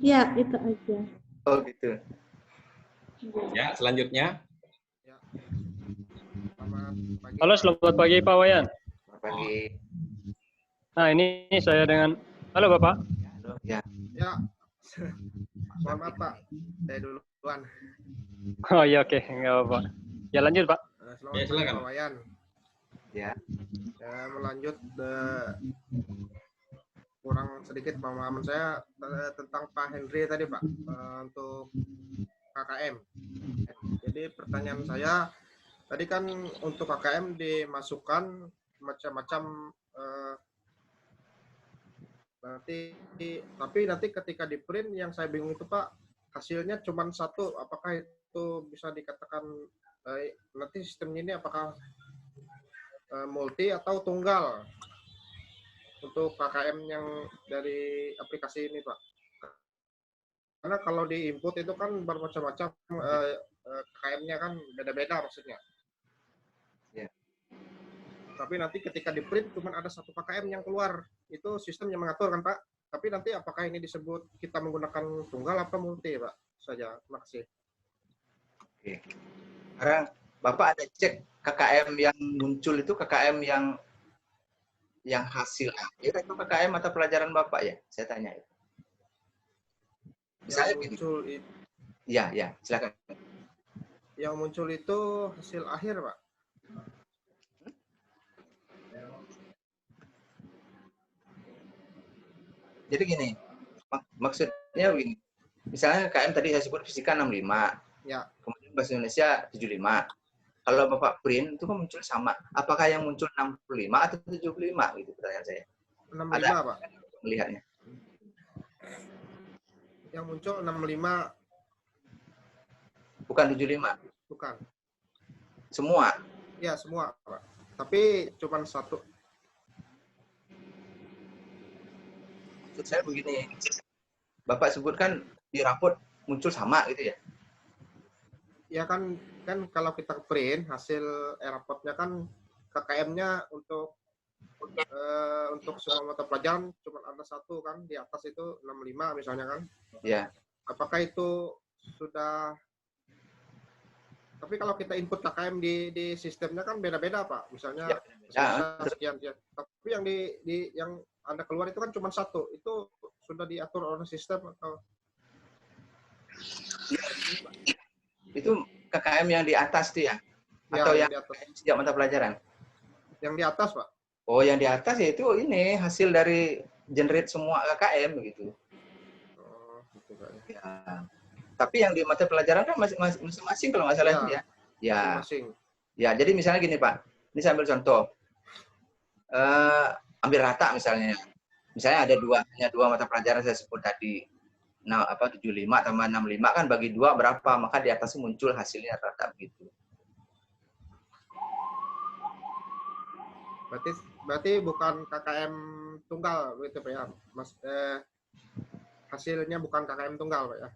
Ya, itu aja. Oh gitu. Ya, selanjutnya. Halo, selamat pagi Pak Wayan. Selamat pagi. Nah, ini saya dengan... Halo Bapak. Ya. Ya, mohon maaf Pak, saya duluan. Oh iya, oke, nggak apa-apa. Ya lanjut Pak. Selamat Ya, pagi silakan. Pak Wayan. Ya. Saya melanjut kurang sedikit pemahaman saya tentang Pak Henry tadi Pak, untuk KKM. Jadi pertanyaan saya, tadi kan untuk KKM dimasukkan macam-macam tapi nanti ketika di print yang saya bingung itu Pak, hasilnya cuma satu, apakah itu bisa dikatakan nanti sistemnya ini apakah multi atau tunggal untuk KKM yang dari aplikasi ini Pak? Karena kalau di input itu kan bermacam-macam KKM-nya kan beda-beda maksudnya. Ya. Tapi nanti ketika di print cuma ada satu KKM yang keluar, itu sistem yang mengatur kan Pak. Tapi nanti apakah ini disebut kita menggunakan tunggal apa multi Pak? Saja, terima kasih. Oke. Sekarang Bapak ada cek KKM yang muncul itu KKM yang hasil akhir itu KKM atau pelajaran Bapak ya? Saya tanya itu. Misalnya Yang muncul itu, ya, silakan. yang muncul itu hasil akhir Pak. Jadi gini, maksudnya begini. Misalnya KKM tadi saya sebut fisika 65, Ya. kemudian bahasa Indonesia 75. Kalau Bapak print itu kan muncul sama. Apakah yang muncul 65 atau 75 gitu pertanyaan saya. 65 Ada Pak. melihatnya. Yang muncul 65 Bukan 75. bukan. Semua. Ya, semua Pak. Tapi cuma satu. Maksud saya begini. Bapak sebutkan di raport muncul sama gitu ya. Ya kan kalau kita print hasil rapotnya kan KKM-nya untuk semua mata pelajaran cuma ada ada satu kan di atas itu 65 misalnya kan. Ya. Apakah itu sudah, tapi kalau kita input KKM di sistemnya kan beda-beda Pak. Misalnya sekian. Tapi yang yang Anda keluar itu kan cuma satu. Itu sudah diatur oleh sistem atau? Itu KKM yang di atas tuh ya? Atau yang setiap mata pelajaran? Yang di atas Pak. Oh, yang di atas ya itu ini hasil dari generate semua KKM begitu. Oh, gitu Pak. Ya. Tapi yang di mata pelajaran kan masing-masing kalau nggak salah ya. Ya. Masing-masing. Ya, jadi misalnya gini Pak. Ini saya ambil contoh. Ambil rata misalnya. Misalnya ada dua mata pelajaran saya sebut tadi. Nah, 75 tambah 65 kan bagi 2 berapa? Maka di atas muncul hasilnya rata begitu. Berarti bukan KKM tunggal gitu Pak ya, Mas. Hasilnya bukan KKM tunggal Pak ya?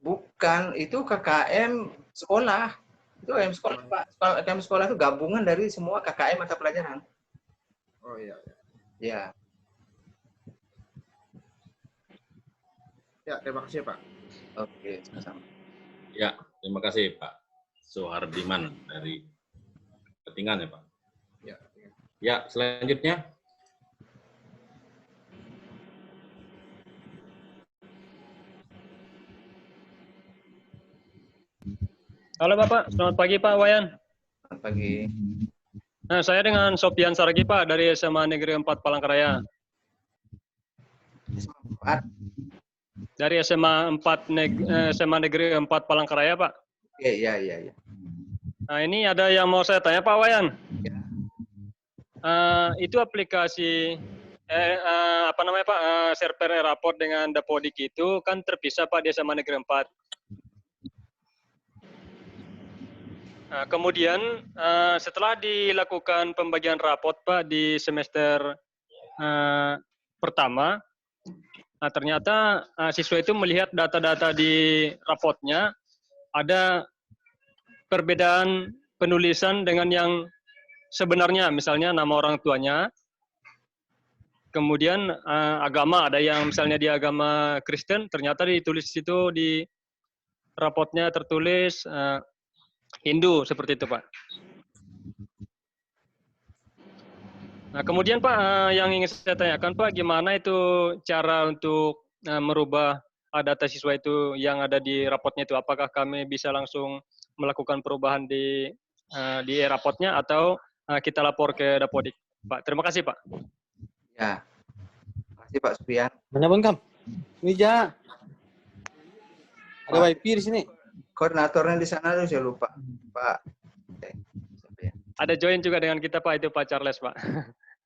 Bukan, itu KKM sekolah. Itu KKM sekolah Pak. KKM sekolah itu gabungan dari semua KKM mata pelajaran. Oh iya. Ya. Ya, terima kasih Pak. Oke, sama-sama. Ya, terima kasih Pak Soehardiman dari Ketingan ya Pak. Ya, selanjutnya. Halo Bapak, selamat pagi Pak Wayan. Selamat pagi. Nah, saya dengan Sopian Saragi Pak dari SMA Negeri 4 Palangkaraya. Dari SMA Negeri 4 Palangkaraya Pak. Iya. Nah, ini ada yang mau saya tanya Pak Wayan. Ya. Itu aplikasi Pak, server raport dengan Dapodik itu kan terpisah Pak di SMA Negeri 4. Nah, kemudian setelah dilakukan pembagian raport Pak di semester pertama, nah, ternyata siswa itu melihat data-data di raportnya ada perbedaan penulisan dengan yang sebenarnya, misalnya nama orang tuanya, kemudian agama, ada yang misalnya di agama Kristen, ternyata ditulis itu di raportnya tertulis Hindu, seperti itu Pak. Nah, kemudian Pak, yang ingin saya tanyakan Pak, gimana itu cara untuk merubah data siswa itu yang ada di raportnya itu? Apakah kami bisa langsung melakukan perubahan di raportnya atau kita lapor ke Dapodik? Pak, terima kasih Pak. Ya, terima kasih Pak Supian. Menyambung Kam. Mija. Ada wifi di sini. Koordinatornya di sana tuh saya lupa, Pak. Ada join juga dengan kita Pak, itu Pak Charles Pak.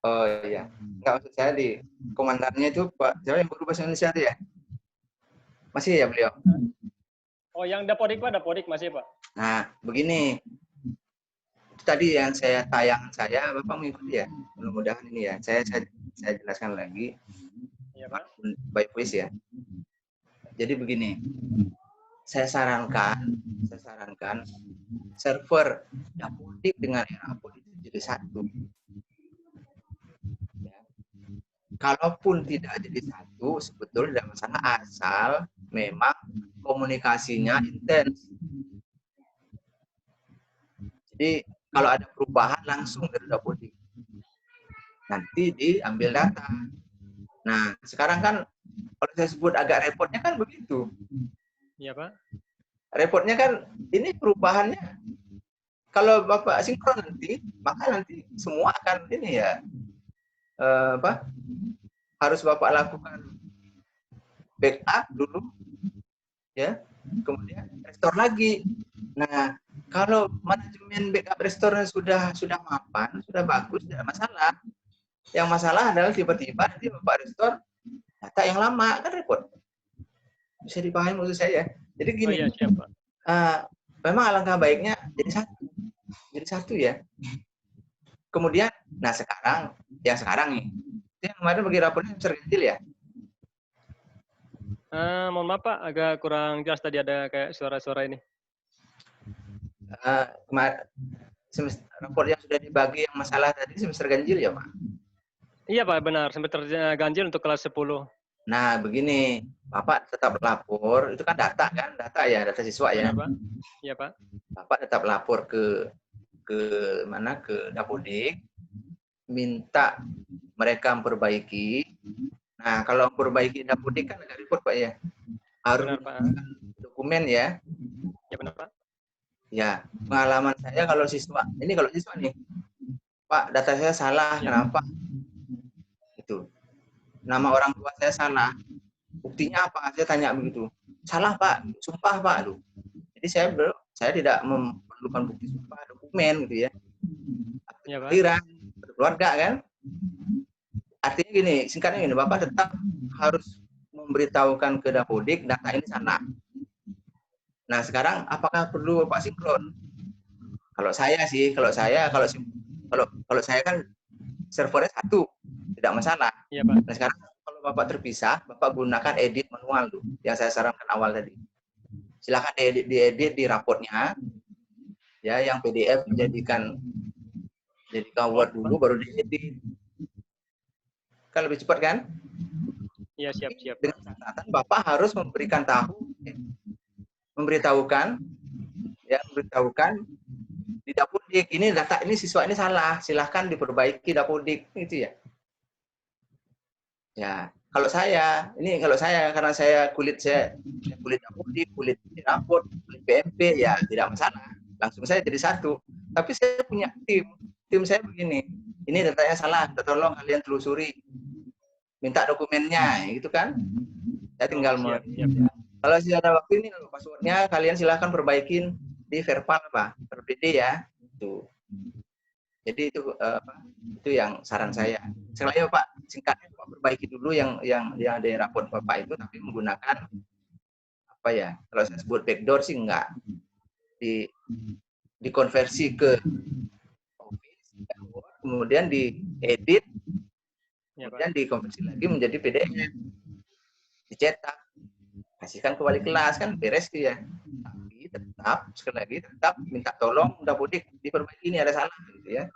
Oh iya, nggak maksud saya di komandannya itu Pak, siapa yang guru bahasa Indonesia itu ya? Masih ya beliau? Oh yang Dapodik Pak, Dapodik masih Pak. Nah begini, itu tadi yang saya tayangan saya, Bapak mengikuti ya? Mudah-mudahan ini ya, saya jelaskan lagi. Iya Pak. By voice ya. Jadi begini. Saya sarankan server Dapodik dengan Erapod itu jadi satu. Ya. Kalaupun tidak jadi satu, sebetulnya tidak masalah asal memang komunikasinya intens. Jadi kalau ada perubahan langsung dari Dapodik. Nanti diambil data. Nah, sekarang kan kalau saya sebut agak repotnya kan begitu. Iya Pak. Repotnya kan ini perubahannya kalau Bapak sinkron nanti, maka nanti semua akan ini ya harus Bapak lakukan backup dulu ya, kemudian restore lagi. Nah, kalau manajemen backup restore sudah mapan, sudah bagus, tidak masalah. Yang masalah adalah tiba-tiba nanti Bapak restore data yang lama, kan repot. Bisa dipahami maksud saya. Jadi gini, oh, iya, siap, Pak. Memang alangkah baiknya jadi satu ya. Kemudian, nah sekarang nih, yang kemarin bagi raportnya besar kecil ya. Mohon maaf Pak, agak kurang jelas tadi ada kayak suara-suara ini. Raport yang sudah dibagi yang masalah tadi semester ganjil ya Pak? Iya Pak, benar. Sampai terganjil untuk kelas 10. Nah, begini, Bapak tetap lapor, itu kan data kan, data siswa ya. Benar Pak? Iya Pak. Bapak tetap lapor ke mana, ke Dapodik, minta mereka memperbaiki. Nah, kalau memperbaiki Dapodik kan agak repot Pak ya. Harus Benar Pak. dokumen ya. Ya benar Pak. Ya, pengalaman saya kalau siswa nih, Pak, data saya salah, kenapa? Itu. Nama orang tua saya salah. Buktinya apa? Saya tanya begitu. Salah Pak, sumpah Pak. Aduh. Jadi saya tidak memerlukan bukti sumpah, dokumen gitu ya. Iya Pak. Akhiran, keluarga kan. Artinya gini, singkatnya gini, Bapak tetap harus memberitahukan ke Dapodik data ini salah. Nah sekarang apakah perlu Bapak sinkron? Kalau saya kan servernya satu, tidak masalah. Iya Pak. Nah sekarang kalau Bapak terpisah, Bapak gunakan edit manual tuh, yang saya sarankan awal tadi. Silakan diedit di raportnya, ya, yang PDF jadikan Word dulu, baru diedit. Kan lebih cepat kan? Iya siap. Dengan catatan Bapak harus memberitahukan di Dapodik, ini data ini siswa ini salah, silahkan diperbaiki Dapodik, itu ya. Ya, kalau saya karena saya kulit Dapodik, kulit raport, kulit PMP, ya tidak masalah, langsung saya jadi satu. Tapi saya punya tim saya begini, ini datanya salah, tolong kalian telusuri, minta dokumennya, gitu kan? Saya tinggal kalau sudah ada waktu ini passwordnya kalian silahkan perbaikin di verbal apa, per-PD ya. Itu. Jadi itu yang saran saya. Selain Pak, singkatnya Pak perbaiki dulu yang di raport Bapak itu, tapi menggunakan apa ya? Kalau saya sebut backdoor sih enggak. Dikonversi ke Office, kemudian diedit, kemudian dikonversi lagi menjadi PDF, dicetak, kasihkan ke wali kelas, kan beres tuh ya. Tapi tetap sekali lagi tetap minta tolong Dapodik diperbaiki, ini ada salah gitu ya.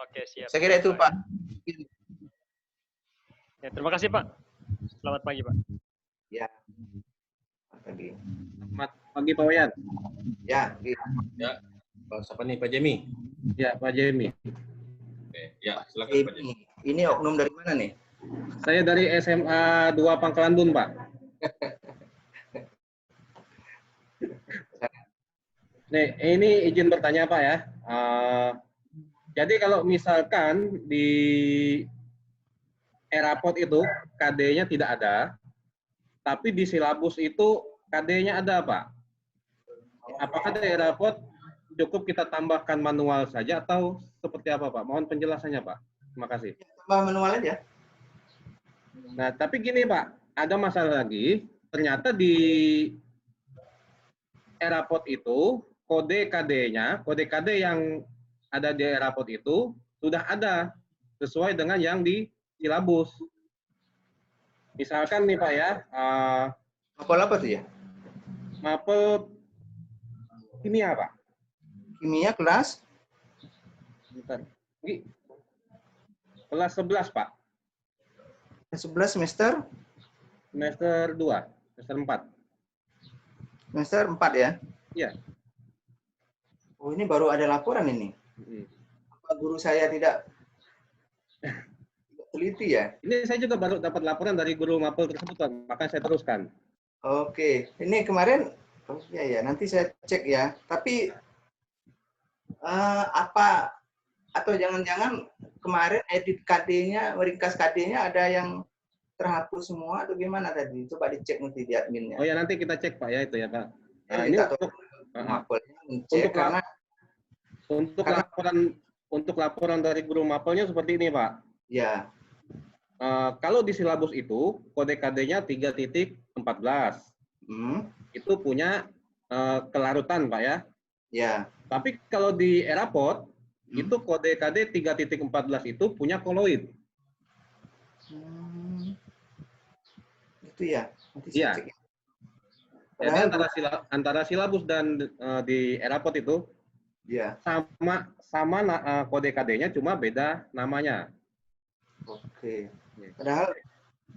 Oke siap. Saya kira itu Pak. Ya, terima kasih Pak. Selamat pagi Pak. Ya. Pagi. Selamat pagi Pak Wayan. Ya. Ya. Pak siapa nih, Pak Jemi? Ya, Pak Jemi. Oke, ya silakan Pak Jemi. Ini oknum dari mana nih? Saya dari SMA 2 Pangkalan Bun, Pak. Nih, ini izin bertanya Pak ya. Jadi kalau misalkan di Erapot itu KD-nya tidak ada, tapi di silabus itu KD-nya ada Pak. Apakah di Erapot cukup kita tambahkan manual saja atau seperti apa Pak? Mohon penjelasannya Pak. Terima kasih. Tambah manual aja. Nah, tapi gini Pak, ada masalah lagi. Ternyata di Erapot itu kode KD-nya, kode KD yang ada di Erapot itu sudah ada sesuai dengan yang di silabus. Misalkan nih Pak ya, mapel apa tuh ya? Mapel kimia Pak. Kimia kelas? Bentar. Kelas 11 Pak. Kelas 11 semester? Semester 2, semester 4. Semester 4 ya? Iya. Oh ini baru ada laporan ini. Apa guru saya tidak teliti ya? Ini saya juga baru dapat laporan dari guru mapel tersebut, Pak. Maka saya teruskan. Oke, ini kemarin, oh ya, nanti saya cek ya. Tapi apa atau jangan-jangan kemarin edit KD-nya, meringkas KD-nya ada yang terhapus semua atau gimana tadi? Coba dicek nanti di adminnya. Oh ya nanti kita cek Pak ya itu ya Pak. Nah, ini untuk laporan dari guru mapelnya seperti ini Pak. Ya. Kalau di silabus itu kode KD-nya 3.14. Itu punya kelarutan Pak ya. Ya. Tapi kalau di Erapot itu kode KD 3.14 itu punya koloid. Itu ya. Iya. Jadi antara silabus dan di Erapot itu ya. sama kode KD-nya cuma beda namanya. Oke. Padahal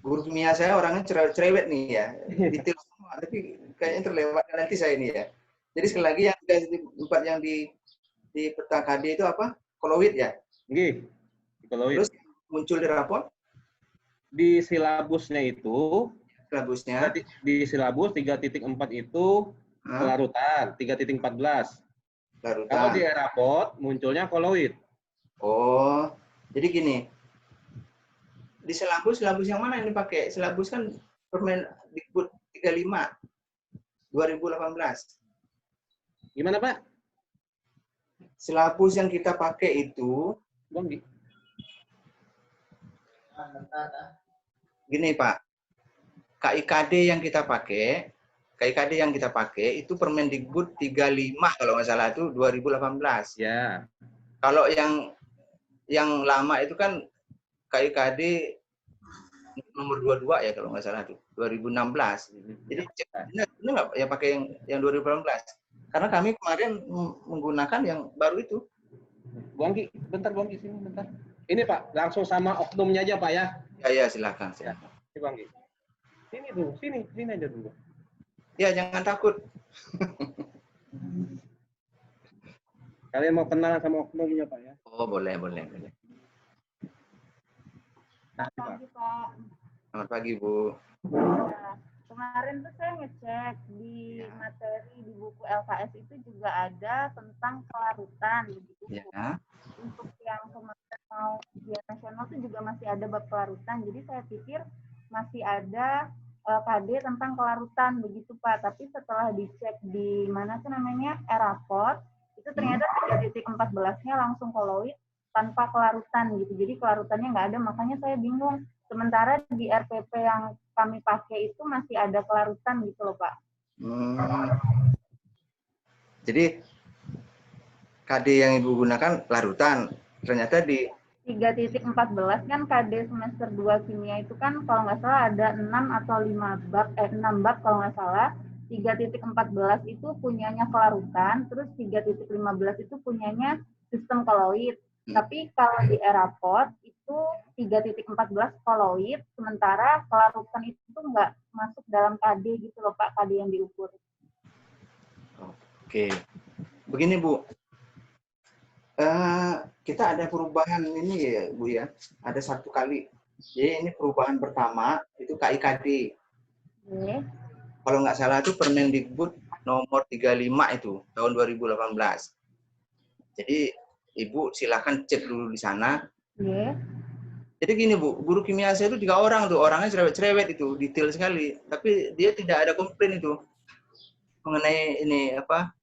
guru kimia saya orangnya cerewet nih ya. Detail semua, tapi kayaknya terlewatkan nanti saya ini ya. Jadi sekali lagi yang 3.4 yang di peta KD itu apa? Koloid ya? Nggih, koloid. Terus muncul di rapor? Di silabusnya itu, Silabusnya? di silabus 3.4 itu kelarutan, 3.14. Larutan. Kalau di raport munculnya koloid. Oh, jadi gini. Di silabus yang mana yang dipakai? Silabus kan Permendikbud 35 2018. Gimana, Pak? Silabus yang kita pakai itu gini, Pak. KIKD yang kita pakai itu Permendikbud 35 kalau nggak salah itu 2018. Ya. Kalau yang lama itu kan KIKD nomor 22 ya kalau nggak salah itu 2016. Jadi benar nggak ya pakai yang 2018? Karena kami kemarin menggunakan yang baru itu. Bu Anggi, bentar Bu Anggi sini bentar. Ini Pak, langsung sama oknumnya aja Pak ya. Ya silakan. Ya, ini Bu Anggi. Sini dulu, sini aja dulu. Ya jangan takut. Kalian mau kenalan sama oknumnya Pak ya? Oh boleh. Selamat pagi, Pak. Selamat pagi, Bu. Ya, kemarin tuh saya ngecek di materi di buku LKS itu juga ada tentang kelarutan begitu. Ya. Untuk yang kemarin mau ujian nasional itu juga masih ada bab kelarutan. Jadi saya pikir masih ada KD tentang kelarutan begitu Pak. Tapi setelah dicek di mana tuh namanya Eraport, itu ternyata 3.14-nya langsung koloid tanpa kelarutan gitu. Jadi kelarutannya nggak ada, makanya saya bingung. Sementara di RPP yang kami pakai itu masih ada kelarutan gitu loh Pak. Jadi KD yang Ibu gunakan larutan. Ternyata di 3.14 kan KD semester 2 kimia itu kan kalau nggak salah ada 6 atau 5 bab, 6 bab kalau nggak salah. 3.14 itu punyanya kelarutan, terus 3.15 itu punyanya sistem koloid. Tapi kalau di Eraport itu 3.14 koloid, sementara kelarutan itu nggak masuk dalam KD gitu loh Pak, KD yang diukur. Oke. Begini Bu, kita ada perubahan ini ya Bu ya, ada 1 kali. Jadi ini perubahan pertama itu KIKD. Kalau nggak salah itu Permendikbud nomor 35 itu tahun 2018. Jadi Ibu silahkan cek dulu di sana. Jadi gini Bu, guru kimia saya itu 3 orang tuh, orangnya cerewet-cerewet itu, detail sekali. Tapi dia tidak ada komplain itu mengenai ini apa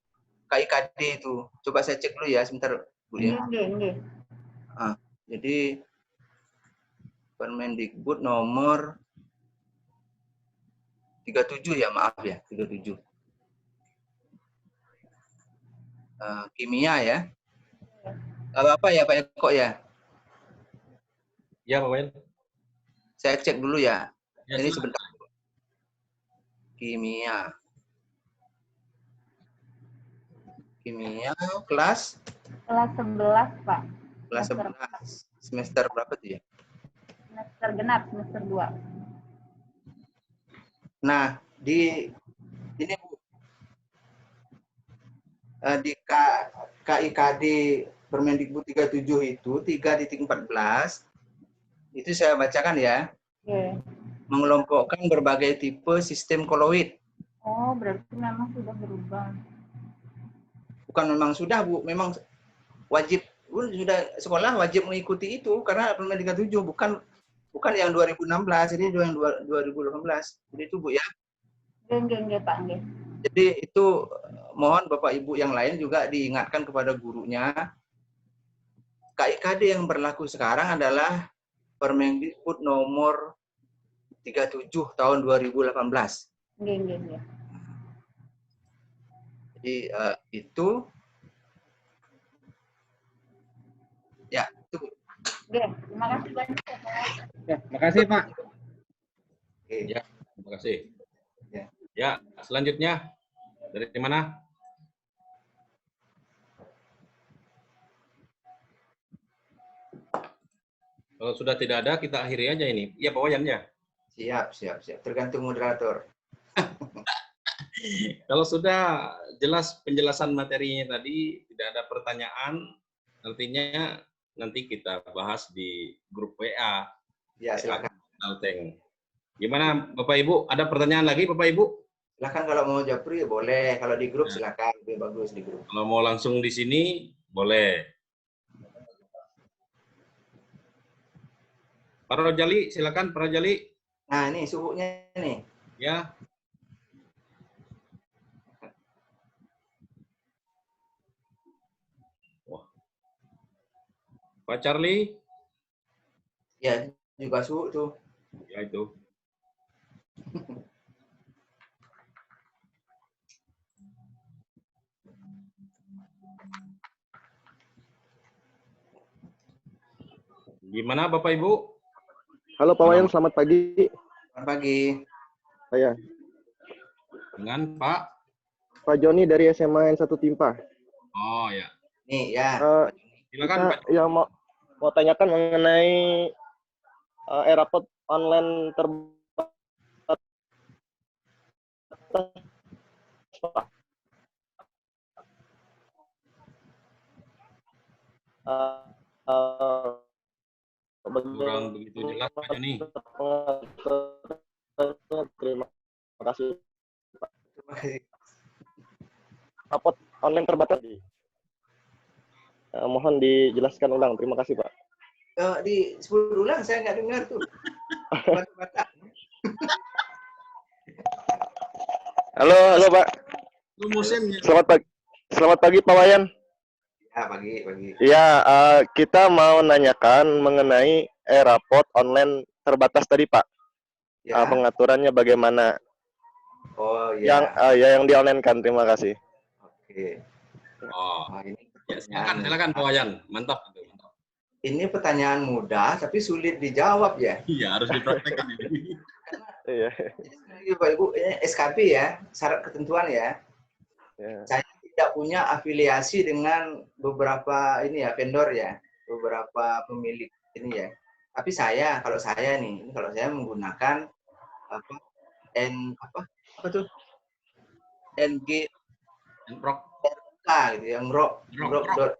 KIKD itu. Coba saya cek dulu ya sebentar Bu ya. Jadi Permendikbud nomor 37 ya, maaf ya, 37. Kimia ya. Apa ya Pak Eko ya? Ya Pak Wayan. Saya cek dulu ya. Ini silakan. sebentar. Kimia kelas 11 Pak. Kelas 11. Semester berapa tuh ya? Semester genap, semester 2. Nah, di ini Bu. Di KIKD Permendikbud 37 itu 3.14 itu saya bacakan ya. Mengelompokkan berbagai tipe sistem koloid. Oh, berarti memang sudah berubah. Bukan memang sudah Bu, memang wajib sudah sekolah wajib mengikuti itu karena Permendikbud 37 bukan yang 2016, ini yang 2018. Jadi itu Bu ya. Nggih, Pak, nggih. Jadi itu mohon Bapak Ibu yang lain juga diingatkan kepada gurunya. KIKD yang berlaku sekarang adalah Permendikbud nomor 37 tahun 2018. Nggih. Jadi itu ya itu. Oke, terima kasih banyak ya Pak. Ya, makasih Pak. Ya, terima kasih. Ya, selanjutnya dari mana? Kalau sudah tidak ada, kita akhiri aja ini. Iya, Pak Wayan ya? Siap. Tergantung moderator. Kalau sudah jelas penjelasan materinya tadi, tidak ada pertanyaan, nanti kita bahas di grup WA. Ya, silakan. Alteng. Gimana Bapak Ibu? Ada pertanyaan lagi Bapak Ibu? Silakan kalau mau japri boleh, kalau di grup silakan, lebih bagus di grup. Kalau mau langsung di sini boleh. Pak Rojali, silakan Pak Rojali. Nah, ini suhunya nih. Ya. Wah. Pak Charlie? Ya, juga suhu tuh. Ya itu. Gimana Bapak Ibu? Halo Pak Wayan, selamat pagi. Selamat pagi. Saya. Dengan Pak? Pak Joni dari SMA N1 Timpa. Oh ya. Nih ya. Silakan Pak. Ya mau tanyakan mengenai e-rapot online terbatas. Kurang begitu jelas Pak Joni. Terima kasih. Rapot online terbatas. Mohon dijelaskan ulang. Terima kasih Pak. Di 10 ulang saya nggak dengar tuh. Halo Pak. Selamat pagi Pak Wayan. Ya, pagi. Ya, kita mau nanyakan mengenai e-rapot online terbatas tadi Pak. Ya. Pengaturannya bagaimana? Oh ya. Yang di-online-kan. Terima kasih. Oke. Oh. Nah, ini Ya, silakan Pak Wayan. Mantap. Ini pertanyaan mudah tapi sulit dijawab ya. Iya, harus dipraktekkan ini. Iya. Jadi Bapak Ibu, ini SKP ya, syarat ketentuan ya. Saya tidak punya afiliasi dengan beberapa ini ya vendor ya, beberapa pemilik ini ya. Tapi kalau saya menggunakan apa tuh? NG Ngrok gitu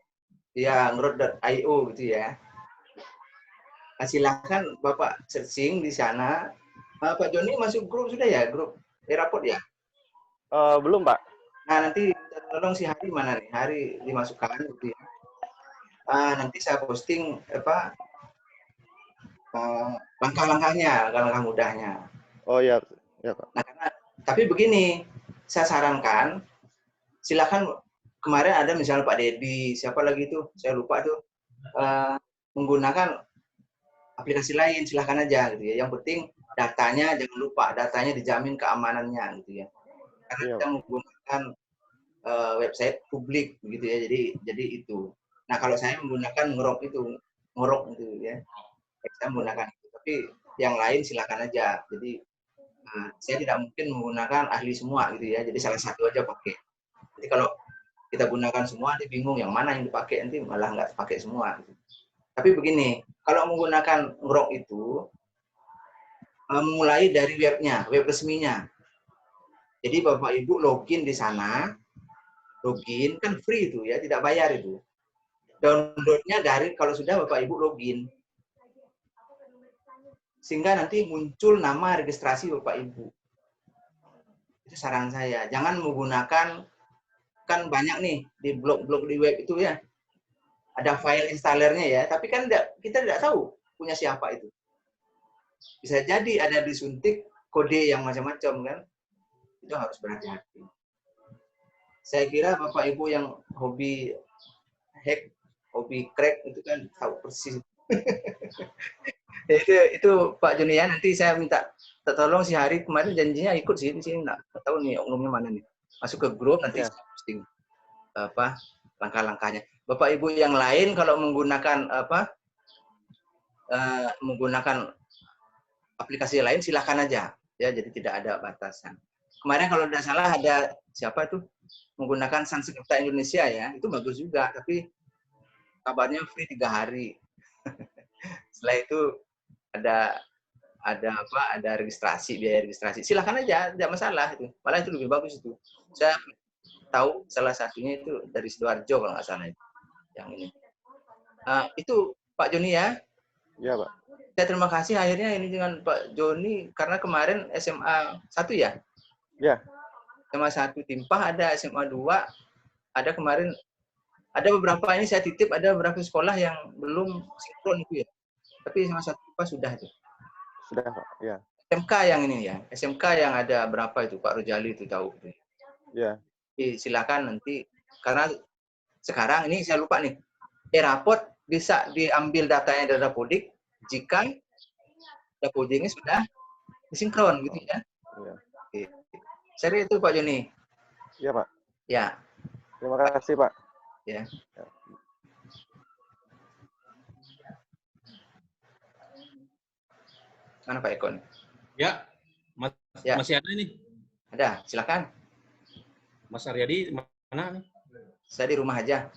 ya, ngrok.io gitu ya. Nah, silahkan Bapak searching di sana. Pak Joni masuk grup sudah ya, grup e-rapot ya? Belum Pak. Nah, nanti tolong si Hari mana nih? Hari dimasukkan gitu ya. Nanti saya posting langkah-langkahnya, langkah mudahnya. Oh ya Pak. Nah, tapi begini, saya sarankan silakan, kemarin ada misalnya Pak Dedi, siapa lagi tuh, saya lupa tuh, menggunakan aplikasi lain, silahkan aja gitu ya. Yang penting datanya jangan lupa, datanya dijamin keamanannya gitu ya. Karena kita menggunakan website publik gitu ya, jadi itu. Nah, kalau saya menggunakan ngrok itu ya, saya menggunakan itu. Tapi yang lain silakan aja. Jadi saya tidak mungkin menggunakan ahli semua gitu ya. Jadi salah satu aja pakai. Jadi kalau kita gunakan semua, nanti bingung yang mana yang dipakai, nanti malah nggak pakai semua. Gitu. Tapi begini, kalau menggunakan ngrok itu mulai dari web resminya. Jadi Bapak Ibu login di sana, login kan free itu ya, tidak bayar itu. Downloadnya dari kalau sudah Bapak Ibu login, sehingga nanti muncul nama registrasi Bapak Ibu. Itu saran saya. Jangan menggunakan, kan banyak nih di blog-blog di web itu ya, ada file installernya ya, tapi kan kita tidak tahu punya siapa itu. Bisa jadi ada disuntik kode yang macam-macam kan, itu harus berhati-hati. Saya kira Bapak Ibu yang hobi hack, hobi crack itu kan tahu persis. itu Pak Joni ya, nanti saya minta tolong si Hari, kemarin janjinya ikut sih di sini, nggak tahu nih oknumnya mana nih, masuk ke grup nanti saya posting langkah-langkahnya. Bapak Ibu yang lain kalau menggunakan menggunakan aplikasi lain silahkan aja ya, jadi tidak ada batasan. Kemarin kalau tidak salah ada siapa tuh menggunakan Sanskripta Indonesia ya, itu bagus juga, tapi kabarnya free 3 hari. Setelah itu ada apa? Ada registrasi, biaya registrasi. Silakan aja, tidak masalah itu. Malah itu lebih bagus itu. Saya tahu salah satunya itu dari Sidoarjo kalau nggak salah itu. Yang ini. Itu Pak Joni ya. Iya, Pak. Saya terima kasih akhirnya ini dengan Pak Joni karena kemarin SMA 1 ya. Ya. SMA 1 Timpah, ada SMA 2, ada kemarin ada beberapa ini saya titip, ada beberapa sekolah yang belum sinkron itu ya. Tapi SMA 1 Timpah sudah itu. Sudah, Pak. Ya. SMK yang ini ya. SMK yang ada berapa itu Pak Rojali itu tahu. Ya. Silakan nanti karena sekarang ini saya lupa nih. Rapot bisa diambil datanya dari Dapodik jika Dapodiknya sudah disinkron gitu ya. Iya. Oke. Serius itu Pak Joni. Iya, Pak. Ya. Terima kasih, Pak. Ya. Mana Pak Ekon? Ya, Ya. masih ada ini. Ada, silakan. Mas Aryadi mana nih? Saya di rumah aja.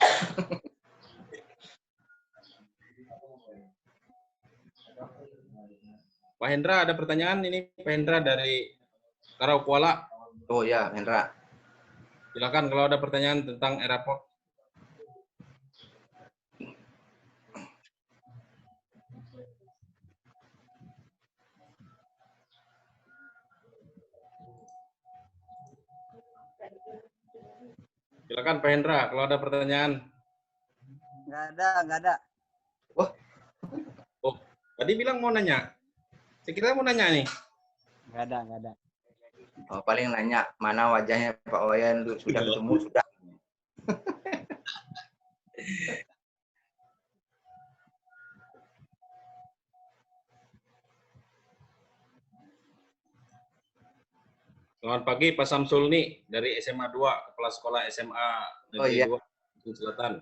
Pak Hendra ada pertanyaan ini, Pak Hendra dari Karaukuala. Oh ya, Hendra. Silakan kalau ada pertanyaan tentang Eraport. Silakan Pak Hendra kalau ada pertanyaan. Nggak ada. Oh, tadi bilang mau nanya. Saya kira mau nanya nih. Nggak ada. Oh, paling nanya mana wajahnya Pak Wayan sudah ketemu sudah. Selamat pagi Pak Samsul nih dari SMA 2, Kepala Sekolah SMA Negeri 2 Sulawesi Selatan.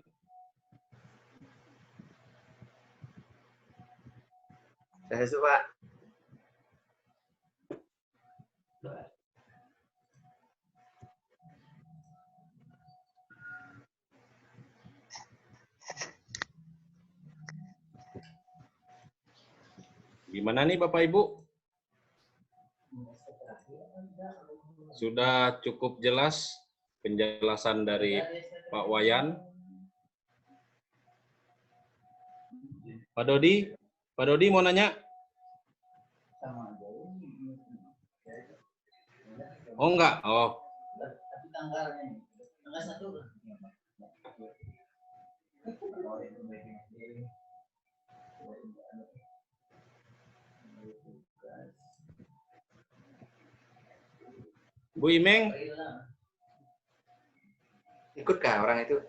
Saya Pak. Gimana nih Bapak Ibu? Sudah cukup jelas penjelasan dari Pak Wayan. Pak Dodi mau nanya? Oh enggak, oh. Bu Imeng? Ikutkah orang itu?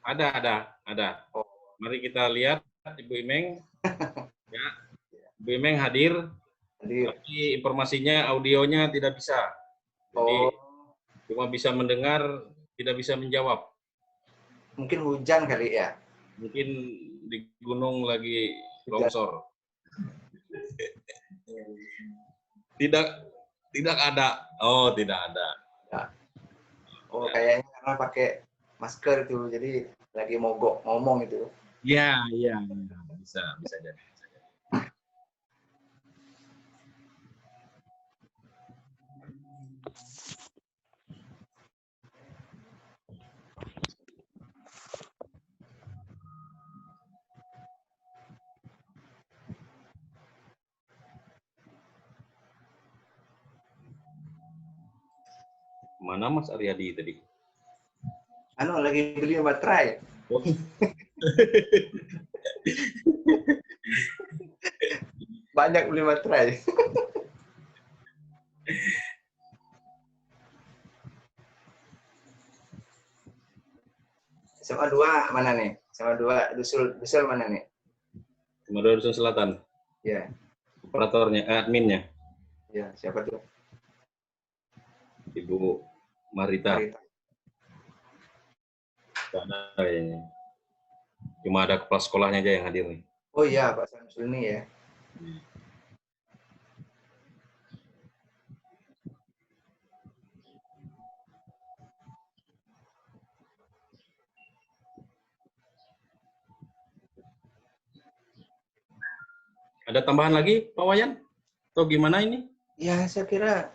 Ada. Oh. Mari kita lihat Ibu Imeng. Ya, Ibu Imeng hadir. Tapi informasinya audionya tidak bisa. Jadi cuma bisa mendengar, tidak bisa menjawab. Mungkin hujan kali ya. Mungkin di gunung lagi longsor. Tidak ada. Oh, tidak ada. Oh, kayaknya karena pakai masker itu, jadi lagi mogok ngomong itu. Iya. Bisa jadi. Mana Mas Aryadi tadi? Lagi beli baterai. Oh. Banyak beli baterai. SMA 2 mana nih? SMA 2 Dusul mana nih? SMA 2 Dusun Selatan. Ya. Operatornya, adminnya. Ya, siapa tuh? Ibu Marita. Tidak ada kayaknya. Cuma ada kepala sekolahnya aja yang hadir nih. Oh iya, Pak Samsul ini ya. Ada tambahan lagi, Pak Wayan? Atau gimana ini? Ya, saya kira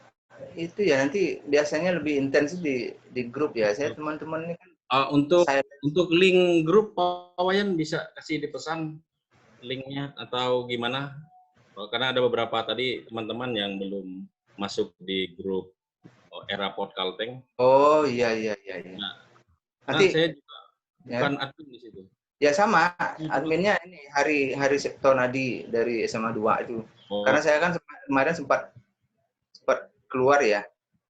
itu ya nanti biasanya lebih intens di grup ya. Saya teman-teman ini kan Untuk link grup Pak Wayan bisa kasih dipesan linknya atau gimana? Karena ada beberapa tadi teman-teman yang belum masuk di grup Eraport Kalteng. Oh iya. Nah, Nanti saya juga ya. bukan admin di situ. Ya sama, adminnya ini Hari Septonadi dari SMA 2 itu. Karena saya kan kemarin sempat keluar ya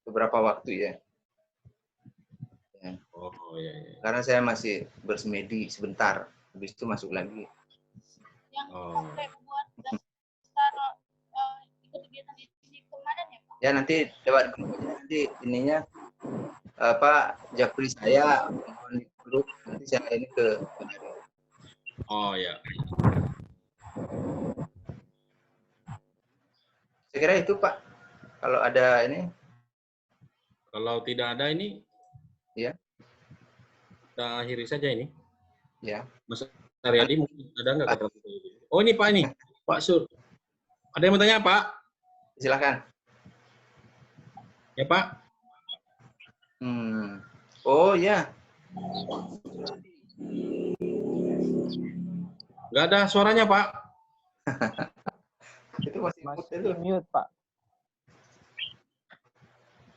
beberapa waktu ya. Oh iya. Karena saya masih bersemedi sebentar, habis itu masuk lagi. Ya nanti lewat grup nanti ininya apa Japri saya di grup nanti saya ini ke. Oh ya. Saya kira itu Pak. Kalau ada ini. Kalau tidak ada ini. Ya. Kita akhiri saja ini. Ya. Mas Aryadi mungkin ada nggak kata? Oh ini Pak ini, Pak Sur. Ada yang mau tanya Pak? Silakan. Ya Pak. Oh ya. Nggak ada suaranya Pak. Itu masih mute Pak.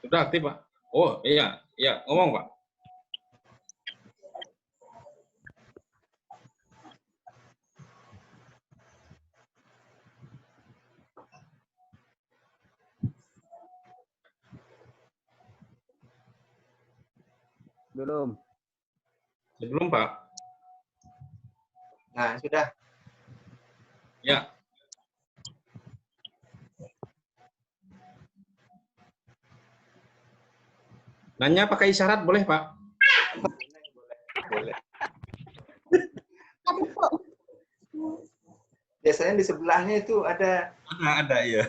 Sudah aktif Pak. Oh iya, ngomong Pak. Belum. Belum Pak. Nah sudah. Ya. Nanya pakai isyarat boleh Pak? Boleh. Biasanya di sebelahnya itu ada. Ada ya.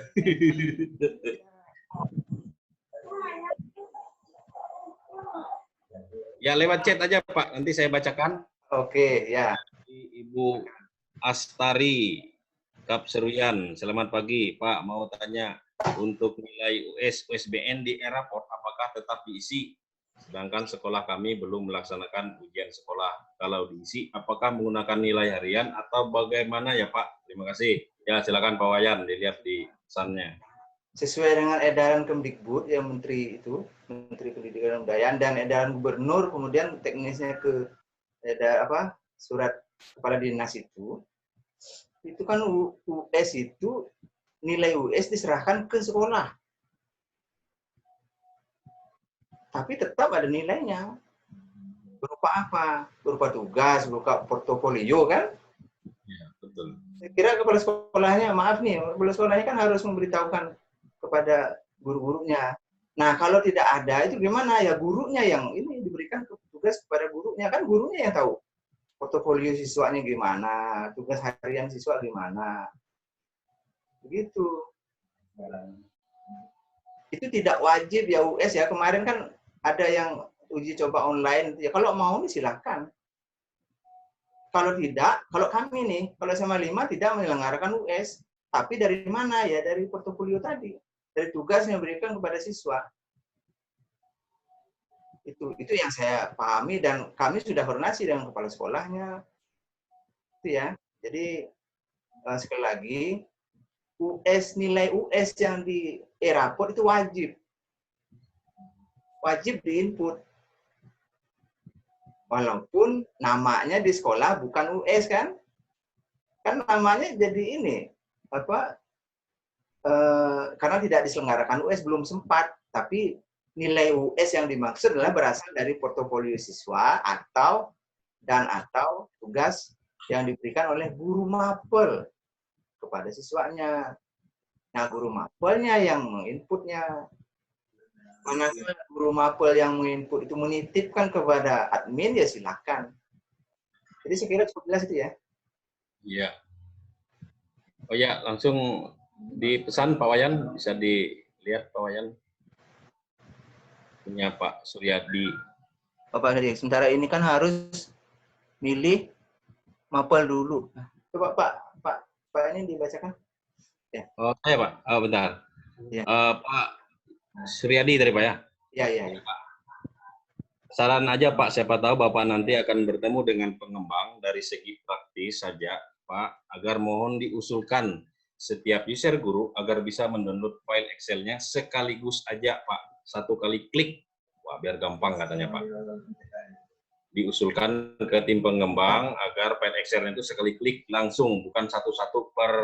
Ya lewat chat aja Pak, nanti saya bacakan. Oke, ya. Ibu Astari Kapseruyan, selamat pagi Pak, mau tanya untuk nilai USBN di Eraport apakah tetap diisi? Sedangkan sekolah kami belum melaksanakan ujian sekolah. Kalau diisi, apakah menggunakan nilai harian atau bagaimana ya Pak? Terima kasih. Ya silakan Pak Wayan, dilihat di pesannya. Sesuai dengan edaran Kemdikbud yang Menteri Pendidikan dan Kebudayaan dan edaran Gubernur, kemudian teknisnya ke surat kepala dinas itu kan US itu nilai US diserahkan ke sekolah, tapi tetap ada nilainya berupa apa? Berupa tugas, berupa portofolio kan? Ya, betul. Saya kira kepala sekolahnya, maaf nih, kepala sekolahnya kan harus memberitahukan kepada guru-gurunya. Nah, kalau tidak ada itu gimana? Ya gurunya yang ini diberikan tugas kepada gurunya, kan gurunya yang tahu portofolio siswanya gimana, tugas harian siswa gimana. Begitu. Itu tidak wajib ya US ya. Kemarin kan ada yang uji coba online. Ya kalau mau silahkan. Kalau tidak, kalau kami nih, kalau SMA 5 tidak menyelenggarakan US. Tapi dari mana ya? Dari portofolio tadi. Dari tugas yang diberikan kepada siswa. Itu yang saya pahami dan kami sudah koordinasi dengan kepala sekolahnya. Itu ya. Jadi sekali lagi nilai US yang di Eraport itu wajib diinput. Walaupun namanya di sekolah bukan US kan? Kan namanya jadi ini karena tidak diselenggarakan US belum sempat, tapi nilai US yang dimaksud adalah berasal dari portofolio siswa atau tugas yang diberikan oleh guru mapel kepada siswanya. Nah, guru mapelnya yang menginputnya. Manakala guru mapel yang menginput itu menitipkan kepada admin, ya silakan. Jadi saya kira cukup jelas itu ya. Iya. Oh ya, langsung dipesan Pak Wayan, bisa dilihat Pak Wayan. Punya Pak Suryadi. Pak Suryadi, sementara ini kan harus milih mapel dulu. Coba Pak ini dibacakan. Oh, saya Pak. Oh, bentar. Ya. Pak Suryadi tadi Pak ya. Ya. Saran aja Pak, siapa tahu Bapak nanti akan bertemu dengan pengembang dari segi praktis saja Pak, agar mohon diusulkan setiap user guru agar bisa mendownload file Excel-nya sekaligus aja Pak. Satu kali klik, wah biar gampang katanya Pak. Diusulkan ke tim pengembang agar file Excel-nya itu sekali klik langsung, bukan satu-satu per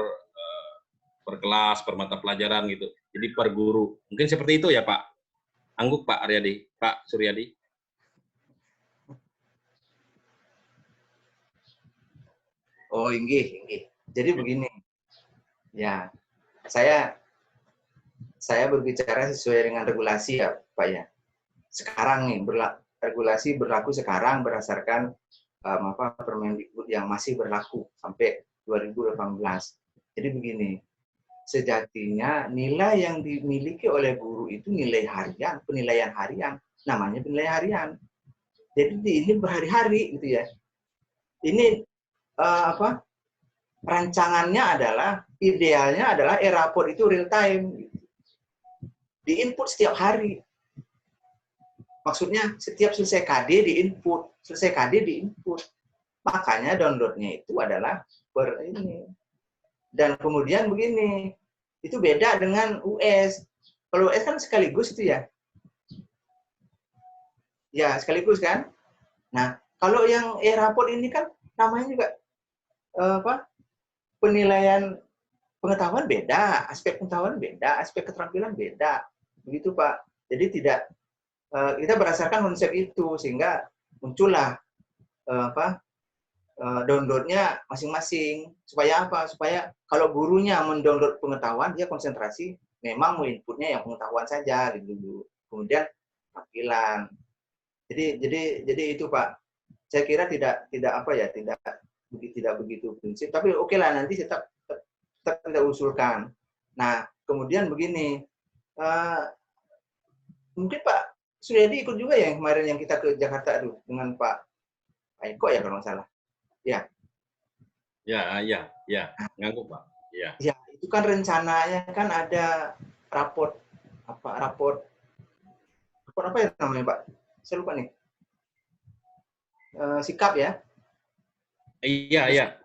kelas, per mata pelajaran gitu. Jadi per guru. Mungkin seperti itu ya Pak. Angguk Pak Aryadi, Pak Suryadi. Oh, inggih. Jadi begini. Ya, saya berbicara sesuai dengan regulasi ya, Pak ya. Sekarang nih regulasi berlaku sekarang berdasarkan Permendikbud yang masih berlaku sampai 2018. Jadi begini, sejatinya nilai yang dimiliki oleh guru itu nilai harian, penilaian harian, namanya penilaian harian. Jadi ini berhari-hari gitu ya. Ini rancangannya adalah, idealnya adalah e-raport itu real time. Diinput setiap hari. Maksudnya setiap selesai KD diinput, selesai KD diinput. Makanya downloadnya itu adalah ini. Dan kemudian begini, itu beda dengan US. Kalau US kan sekaligus itu ya. Ya, sekaligus kan. Nah, kalau yang e-raport ini kan namanya juga penilaian pengetahuan beda, aspek pengetahuan beda, aspek keterampilan beda. Begitu Pak. Jadi tidak kita berdasarkan konsep itu sehingga muncullah downloadnya masing-masing. Supaya apa? Supaya kalau gurunya mendownload pengetahuan, dia konsentrasi memang inputnya yang pengetahuan saja gitu. Kemudian tampilan. Jadi itu Pak. Saya kira tidak begitu prinsip. Tapi oke lah, nanti tetap kita usulkan. Nah, kemudian begini, mungkin Pak Suryadi ikut juga ya kemarin yang kita ke Jakarta itu dengan Pak Eko ya kalau nggak salah. Ya. Ya, nganggup Pak. Ya, itu kan rencananya kan ada raport apa ya namanya Pak? Saya lupa nih. Sikap ya? Iya.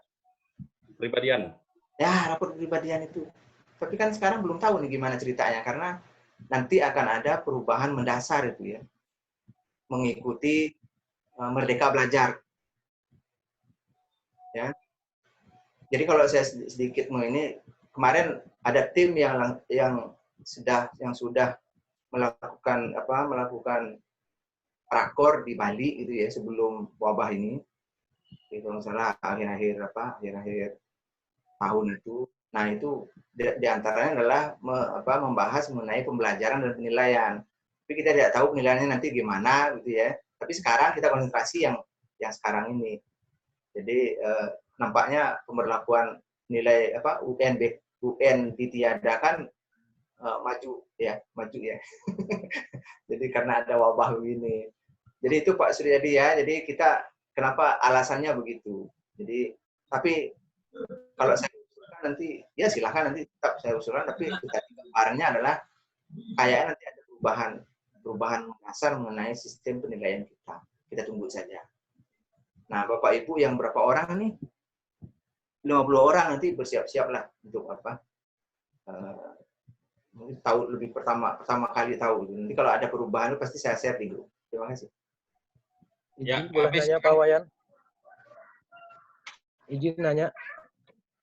Pribadian. Ya, raport kepribadian itu. Tapi kan sekarang belum tahu nih gimana ceritanya karena nanti akan ada perubahan mendasar itu ya. Mengikuti Merdeka Belajar. Ya. Jadi kalau saya sedikit ini kemarin ada tim yang sudah melakukan rakor di Bali itu ya sebelum wabah ini. Itu masalah akhir-akhir tahun itu. Nah, itu diantaranya adalah membahas mengenai pembelajaran dan penilaian. Tapi kita tidak tahu penilaiannya nanti gimana gitu ya. Tapi sekarang kita konsentrasi yang sekarang ini. Jadi nampaknya pemberlakuan nilai UN ditiadakan maju ya. Jadi karena ada wabah begini. Jadi itu Pak Suryadi ya. Jadi kita kenapa alasannya begitu. Jadi tapi kalau saya usulkan nanti ya silakan nanti tetap saya usulkan, tapi gambarannya adalah kayaknya nanti ada perubahan dasar mengenai sistem penilaian kita. Kita tunggu saja. Nah, Bapak Ibu yang berapa orang nih? 50 orang nanti bersiap-siaplah untuk mungkin tahu lebih pertama kali tahu. Nanti kalau ada perubahan pasti saya share di grup. Terima kasih. Ya, boleh nanya Pak Wayan? Izin nanya.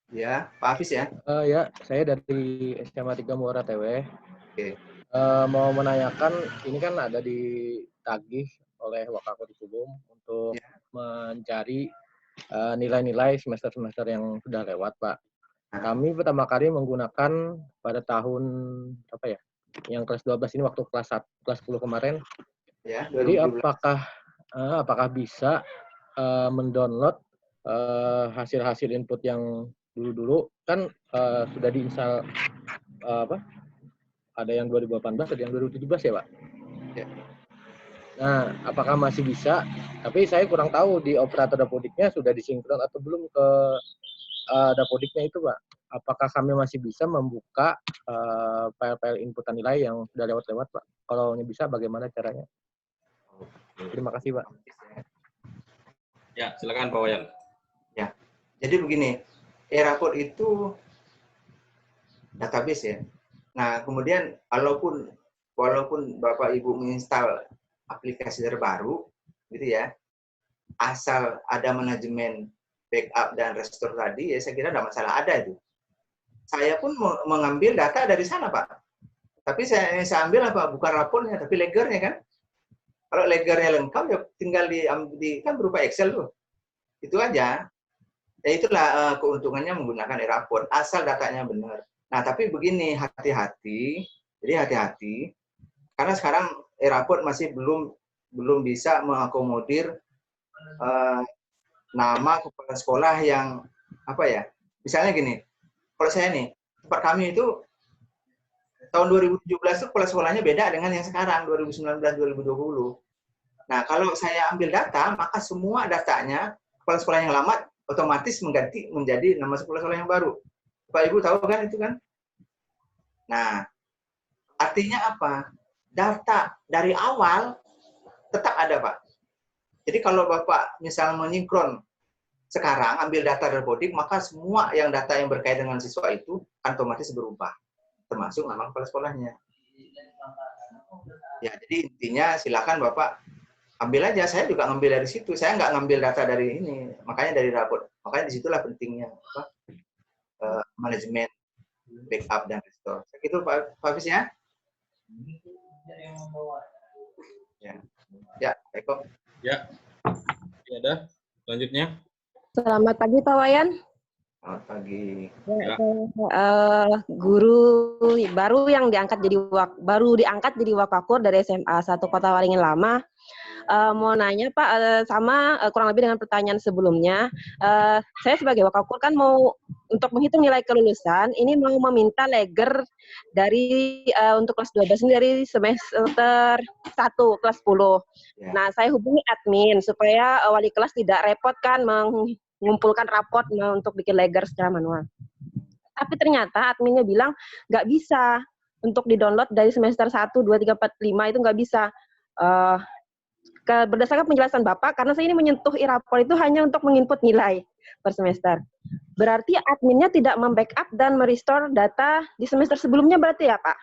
Ya, Pak Hafiz ya. Ya, saya dari SMA 3 Muara TW. Oke. Mau menanyakan, ini kan ada ditagih oleh Wakakotisuboom untuk mencari nilai-nilai semester-semester yang sudah lewat, Pak. Kami pertama kali menggunakan pada tahun yang kelas 12 ini waktu kelas 10 kemarin. Ya, 2017. Jadi apakah bisa mendownload hasil-hasil input yang dulu-dulu kan sudah diinstal ada yang 2018, ada yang 2017 ya, Pak? Ya. Nah, apakah masih bisa? Tapi saya kurang tahu di operator Dapodiknya sudah disinkron atau belum ke Dapodiknya itu, Pak. Apakah kami masih bisa membuka file-file inputan nilai yang sudah lewat-lewat, Pak? Kalau bisa, bagaimana caranya? Terima kasih, Pak. Ya, silakan Pak Wayan. Ya, jadi begini, e-raport itu database ya. Nah, kemudian walaupun Bapak Ibu menginstal aplikasi terbaru, gitu ya, asal ada manajemen backup dan restore tadi, ya saya kira tidak masalah, ada itu. Saya pun mengambil data dari sana, Pak. Tapi saya ambil apa? Bukan rapornya, tapi ledgernya kan. Kalau ledgernya lengkap, ya tinggal kan berupa Excel tuh. Itu aja. Ya itulah keuntungannya menggunakan e-raport, asal datanya benar. Nah, tapi begini, hati-hati. Jadi hati-hati. Karena sekarang e-raport masih belum bisa mengakomodir nama kepala sekolah yang apa ya? Misalnya gini, kalau saya nih, tempat kami itu tahun 2017 itu kepala sekolahnya beda dengan yang sekarang 2019-2020. Nah, kalau saya ambil data, maka semua datanya kepala sekolah yang lama otomatis mengganti menjadi nama kepala sekolah yang baru. Bapak Ibu tahu kan itu kan? Nah, artinya apa? Data dari awal tetap ada, Pak. Jadi kalau Bapak misalnya menyinkron sekarang ambil data dari Dapodik, maka semua data yang berkaitan dengan siswa itu otomatis berubah, termasuk nama kepala sekolahnya. Ya, jadi intinya silakan Bapak ambil aja. Saya juga ngambil dari situ. Saya nggak ngambil data dari ini, makanya dari raport. Makanya disitulah pentingnya manajemen backup dan restore. Segitu Pak Hafiz ya. Ya, Eko. Ya, ada. Selanjutnya. Selamat pagi Pak Wayan. Selamat pagi. Ya. Guru baru yang diangkat jadi wakakur dari SMA 1 Kota Waringin Lama. Mau nanya Pak, sama kurang lebih dengan pertanyaan sebelumnya, saya sebagai wakakur kan mau untuk menghitung nilai kelulusan, ini mau meminta ledger dari untuk kelas 12 ini dari semester 1 kelas 10. Ya. Nah, saya hubungi admin supaya wali kelas tidak repot kan mengumpulkan raport untuk bikin ledger secara manual. Tapi ternyata adminnya bilang nggak bisa untuk di-download dari semester 1, 2, 3, 4, 5 itu nggak bisa. Berdasarkan penjelasan Bapak, karena saya ini menyentuh e-raport itu hanya untuk menginput nilai per semester. Berarti adminnya tidak membackup dan merestore data di semester sebelumnya berarti ya Pak?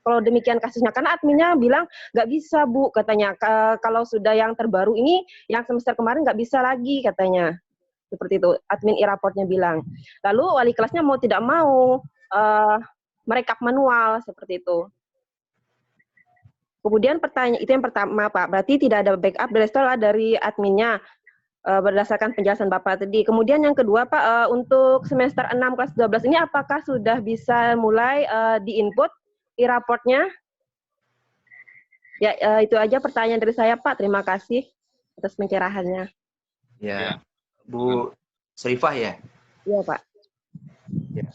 Kalau demikian kasusnya, karena adminnya bilang nggak bisa Bu, katanya. Kalau sudah yang terbaru ini, yang semester kemarin nggak bisa lagi katanya. Seperti itu, admin e-raportnya bilang. Lalu wali kelasnya mau tidak mau merekap manual, seperti itu. Kemudian pertanyaan itu yang pertama Pak, berarti tidak ada backup restore dari adminnya berdasarkan penjelasan Bapak tadi. Kemudian yang kedua Pak, untuk semester 6 kelas 12 ini apakah sudah bisa mulai di-input e-raportnya? Ya, itu aja pertanyaan dari saya Pak, terima kasih atas pencerahannya. Ya, Bu Srifah ya? Iya Pak. Ya.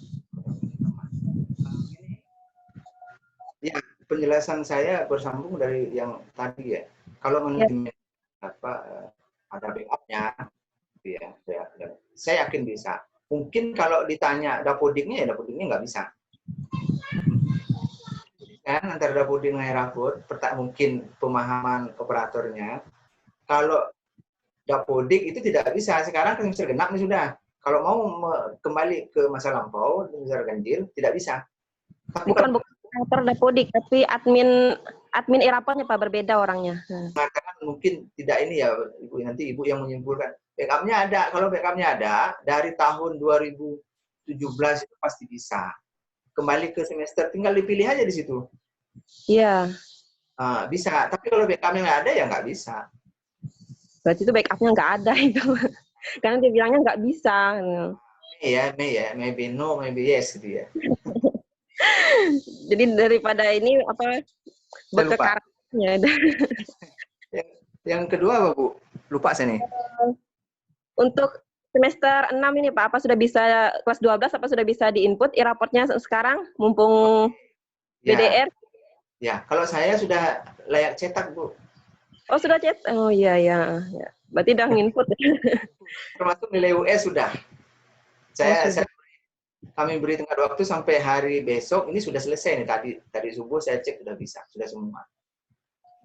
Ya, penjelasan saya bersambung dari yang tadi ya. Kalau manajemen ada backupnya, ya, saya yakin bisa. Mungkin kalau ditanya Dapodiknya, ya Dapodiknya nggak bisa. Kan antara Dapodik dengan e-raport, mungkin pemahaman operatornya. Kalau Dapodik itu tidak bisa. Sekarang kan semester genap nih sudah. Kalau mau kembali ke masa lampau, semester ganjil, tidak bisa. Tapi bukan operator Dapodik, tapi admin e-raportnya Pak, berbeda orangnya. Mengatakan mungkin tidak ini ya, Ibu, nanti Ibu yang menyimpulkan. Backupnya ada. Kalau backupnya ada, dari tahun 2017 itu pasti bisa. Kembali ke semester, tinggal dipilih aja di situ. Iya. Bisa. Tapi kalau backupnya nggak ada, ya nggak bisa. Berarti itu backupnya nggak ada itu. Karena dia bilangnya nggak bisa. Maybe no, maybe yes gitu ya. Jadi daripada ini berkekarnya. Yang kedua apa Bu? Lupa saya nih. Untuk semester 6 ini Pak, apa sudah bisa kelas 12 apa sudah bisa di-input e-raportnya sekarang mumpung BDR? Ya, kalau saya sudah layak cetak Bu. Oh sudah cetak? Oh iya ya. Berarti udah nginput. Termasuk nilai US sudah. Kami beri tenggat waktu sampai hari besok, ini sudah selesai nih, tadi subuh saya cek sudah bisa, sudah semua.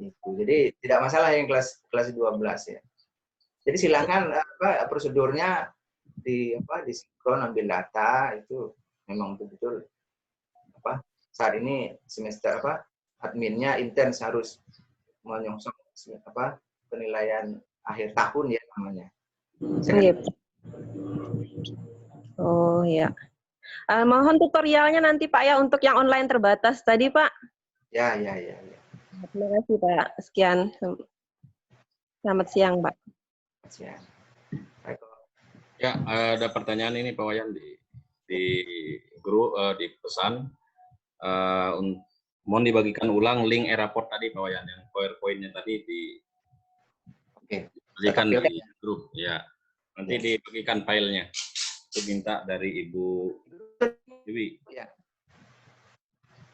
Gitu. Jadi tidak masalah yang kelas 12 ya. Jadi silakan prosedurnya disinkron, ambil data, itu memang betul-betul saat ini semester adminnya intens harus menyongsong penilaian akhir tahun ya namanya. Oh ya. Mohon tutorialnya nanti Pak ya untuk yang online terbatas tadi Pak. Ya. Terima kasih Pak. Sekian. Selamat siang Pak. Siang. Ya, ada pertanyaan ini Pak Wayan di grup, di pesan. Mohon dibagikan ulang link e-raport tadi Pak Wayan, yang PowerPoint-nya tadi dibagikan di grup. Ya, nanti dibagikan filenya. Itu minta dari Ibu Dewi.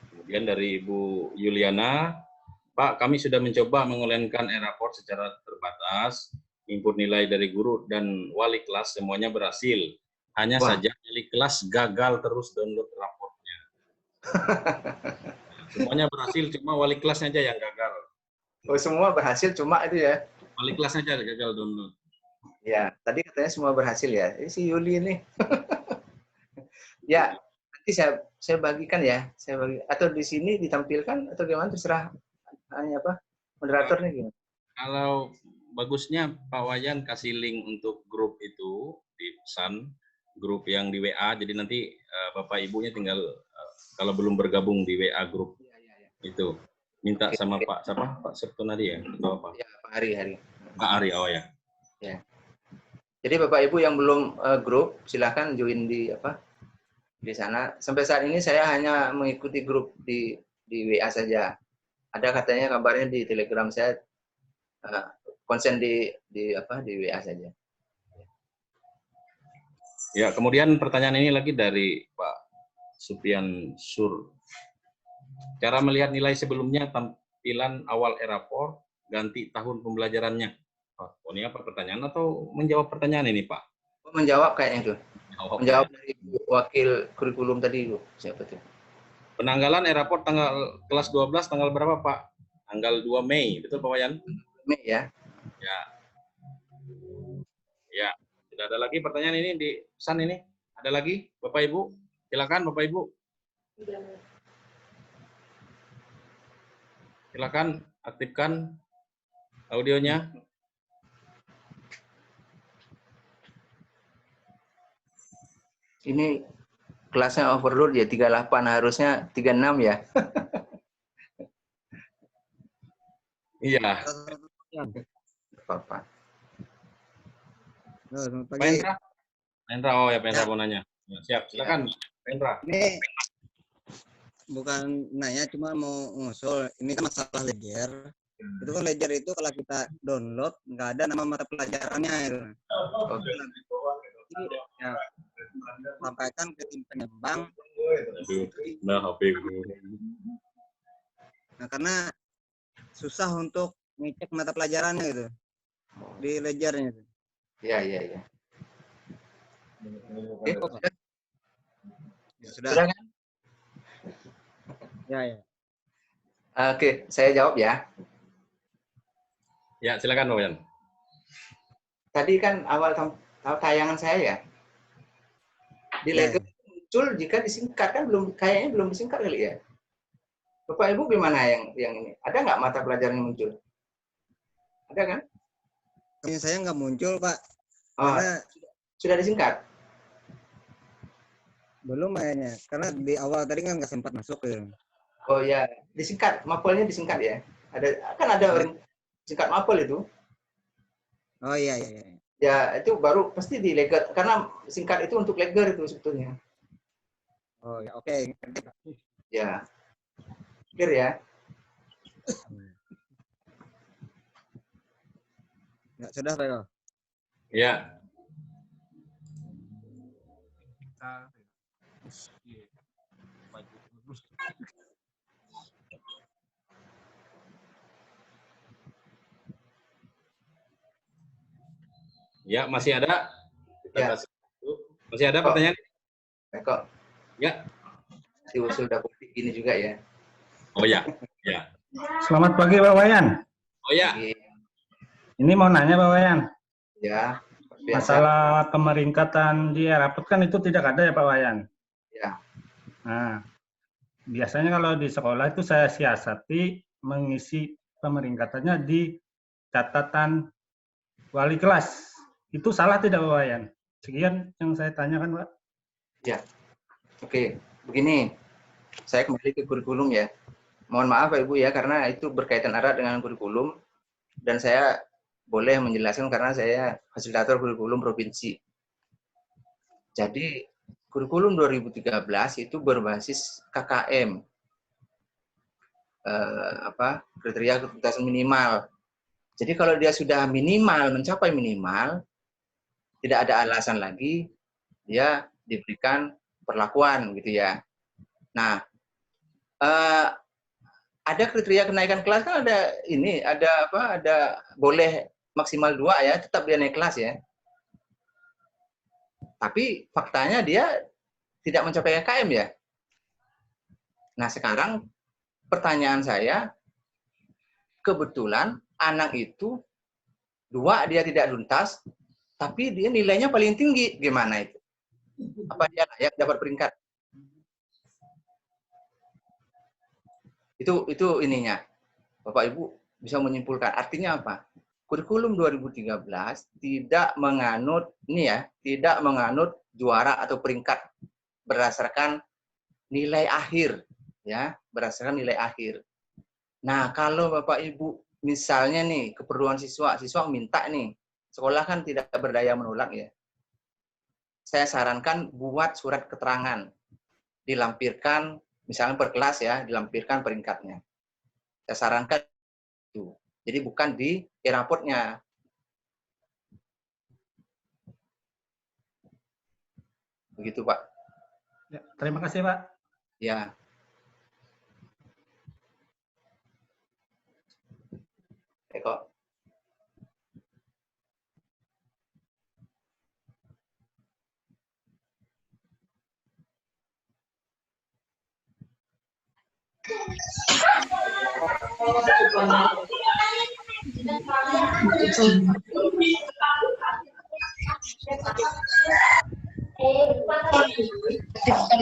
Kemudian dari Ibu Yuliana, Pak, kami sudah mencoba mengonlinekan e-raport secara terbatas, input nilai dari guru dan wali kelas semuanya berhasil. Hanya saja wali kelas gagal terus download raportnya. Semuanya berhasil, cuma wali kelasnya aja yang gagal. Oh, semua berhasil, cuma itu ya? Wali kelasnya aja gagal download. Ya, tadi katanya semua berhasil ya. Ini si Yuli ini. Ya, nanti saya bagikan ya. Atau di sini ditampilkan atau gimana, terserah moderatornya gimana. Kalau bagusnya Pak Wayan kasih link untuk grup itu di pesan, grup yang di WA, jadi nanti Bapak Ibunya tinggal kalau belum bergabung di WA grup itu minta sama Pak Septo tadi ya, atau apa? Ya, Pak Ari. Pak Ari, oh ya. Ya. Jadi Bapak Ibu yang belum grup, silahkan join di sana. Sampai saat ini saya hanya mengikuti grup di WA saja. Ada katanya kabarnya di Telegram saya konsen di WA saja. Ya, kemudian pertanyaan ini lagi dari Pak Supian Sur. Cara melihat nilai sebelumnya tampilan awal e-raport ganti tahun pembelajarannya. Oh, ini apa pertanyaan atau menjawab pertanyaan ini, Pak? Menjawab kayaknya itu. Menjawab dari wakil kurikulum tadi itu. Siapa tuh? Penanggalan e-raport tanggal kelas 12 tanggal berapa, Pak? Tanggal 2 Mei, betul Pak Wayan? Mei ya. Ya. Tidak ada lagi pertanyaan ini di pesan ini? Ada lagi, Bapak Ibu? Silakan Bapak Ibu. Silakan aktifkan audionya. Ini kelasnya overload ya, 38 harusnya 36 ya. Iya. Apa-apa. Pak Hendra, oh ya Pak Hendra mau nanya. Ya, siap, silakan Pak Hendra. Ini bukan nanya, cuma mau ngusul. Ini kan masalah ledger. Itu kan ledger itu kalau kita download nggak ada nama mata pelajarannya. Gitu. Jadi, ya, sampaikan ke tim pengembang. Nah, karena susah untuk ngecek mata pelajarannya gitu di ledgernya. Iya. Ya, sudah. Kan? Ya. Oke, saya jawab ya. Ya, silakan Pak Wayan. Tadi kan awal tayangan saya ya. Di ledger muncul jika disingkat, kan kayaknya belum disingkat kali ya. Bapak Ibu gimana yang ini? Ada nggak mata pelajaran yang muncul? Ada kan? Saya nggak muncul, Pak. Oh, karena sudah disingkat? Belum kayaknya. Karena di awal tadi kan nggak sempat masuk ya. Oh ya, disingkat. Mapelnya disingkat ya. Ada orang singkat mapel itu. Oh iya. Ya, itu baru pasti di ledger. Karena singkat itu untuk ledger itu sebetulnya. Oh ya, oke. Ya. Clear ya? Ya, sudah, Pak. Ya. Ya, masih ada. Kita kasih dulu. Masih ada pertanyaan? Kok Ya. si usul dapodik ini juga ya. Oh ya, ya. Selamat pagi Pak Wayan. Oh ya. Ini mau nanya Pak Wayan. Ya. Masalah pemeringkatan di rapot kan itu tidak ada ya Pak Wayan. Ya. Nah, biasanya kalau di sekolah itu saya siasati mengisi pemeringkatannya di catatan wali kelas. Itu salah tidak Pak Wayan? Sekian yang saya tanyakan Pak. Ya. Oke, begini. Saya kembali ke kurikulum ya. Mohon maaf Pak Ibu ya, karena itu berkaitan erat dengan kurikulum, dan saya boleh menjelaskan karena saya fasilitator kurikulum provinsi. Jadi, kurikulum 2013 itu berbasis KKM, kriteria ketuntasan minimal. Jadi kalau dia sudah minimal, mencapai minimal, tidak ada alasan lagi dia diberikan perlakuan gitu ya. Nah, ada kriteria kenaikan kelas kan ada ini, ada boleh maksimal 2 ya, tetap dia naik kelas ya. Tapi faktanya dia tidak mencapai KKM ya. Nah sekarang pertanyaan saya, kebetulan anak itu 2 dia tidak tuntas, tapi dia nilainya paling tinggi, gimana itu? Apa dia layak dapat peringkat? Itu ininya. Bapak Ibu bisa menyimpulkan. Artinya apa? Kurikulum 2013 tidak menganut tidak menganut juara atau peringkat berdasarkan nilai akhir ya, berdasarkan nilai akhir. Nah, kalau Bapak Ibu misalnya nih keperluan siswa minta nih, sekolah kan tidak berdaya menolak ya. Saya sarankan buat surat keterangan, dilampirkan misalnya per kelas ya, dilampirkan peringkatnya. Saya sarankan itu. Jadi bukan di e-rapotnya. Begitu, Pak. Ya, terima kasih, Pak. Ya. Eko.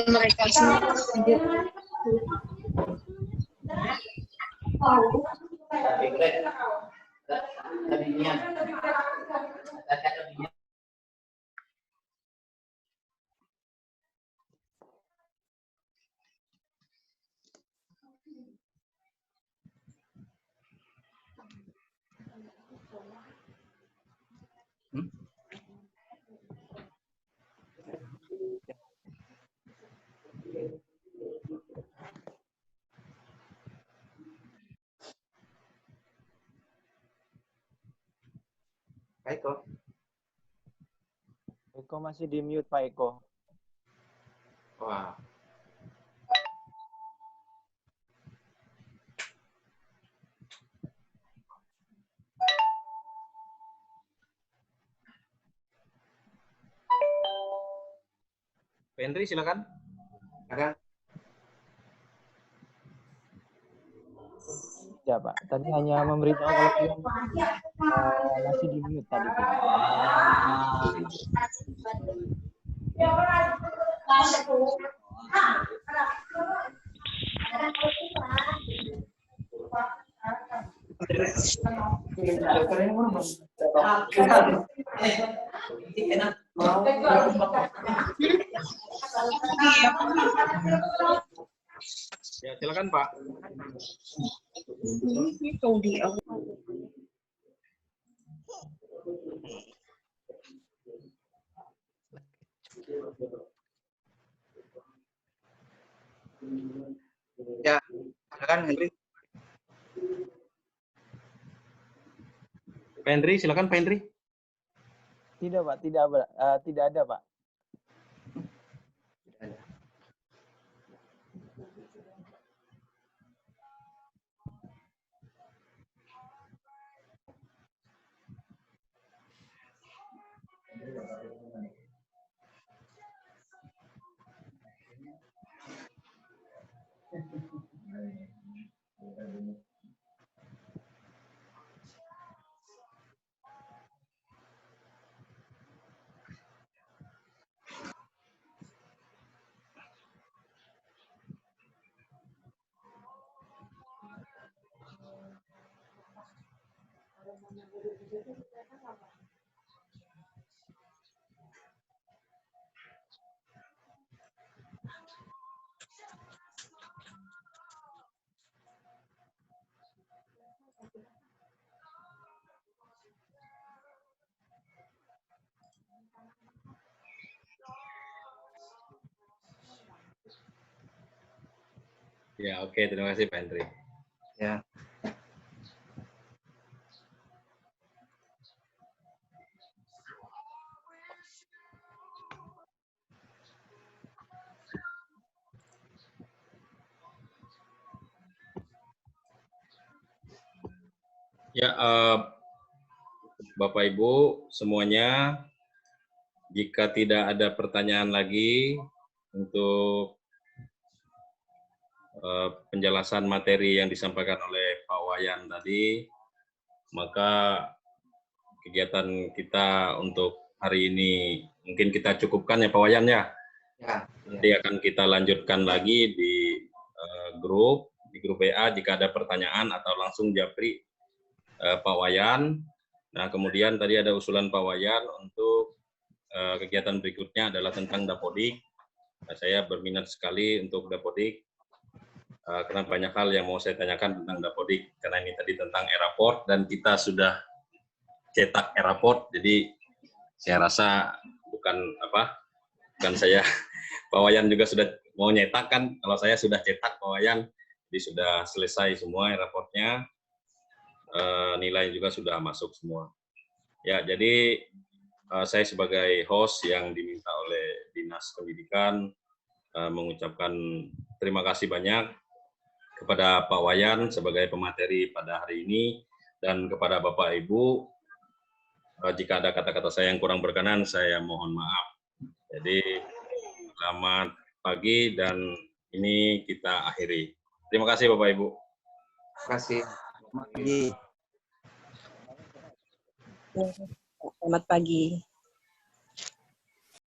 Mereka Pak Eko. Eko masih di mute Pak Eko. Wah. Henry silakan. Silakan. Ya Pak, tadi hanya memberitahu kalau kalian masih di mute tadi. Ya, silakan Pak. Ya, silakan Henry. Pak Henry, silakan Pak Henry. Tidak Pak, tidak ada Pak. Ya, oke, terima kasih Pak Hendri. Ya. Ya, Bapak Ibu semuanya, jika tidak ada pertanyaan lagi untuk penjelasan materi yang disampaikan oleh Pak Wayan tadi, maka kegiatan kita untuk hari ini mungkin kita cukupkan ya Pak Wayan ya. Nanti akan kita lanjutkan lagi di grup WA jika ada pertanyaan atau langsung japri Pak Wayan. Nah, kemudian tadi ada usulan Pak Wayan untuk kegiatan berikutnya adalah tentang Dapodik. Nah, saya berminat sekali untuk Dapodik karena banyak hal yang mau saya tanyakan tentang Dapodik karena ini tadi tentang e-raport dan kita sudah cetak e-raport, jadi saya rasa bukan saya Pak Wayan juga sudah mau nyetak kan, kalau saya sudah cetak Pak Wayan, jadi sudah selesai semua e-raportnya, nilai juga sudah masuk semua. Ya, jadi saya sebagai host yang diminta oleh Dinas Pendidikan mengucapkan terima kasih banyak kepada Pak Wayan sebagai pemateri pada hari ini dan kepada Bapak Ibu. Jika ada kata-kata saya yang kurang berkenan, saya mohon maaf. Jadi selamat pagi dan ini kita akhiri. Terima kasih Bapak Ibu. Terima kasih. Selamat pagi.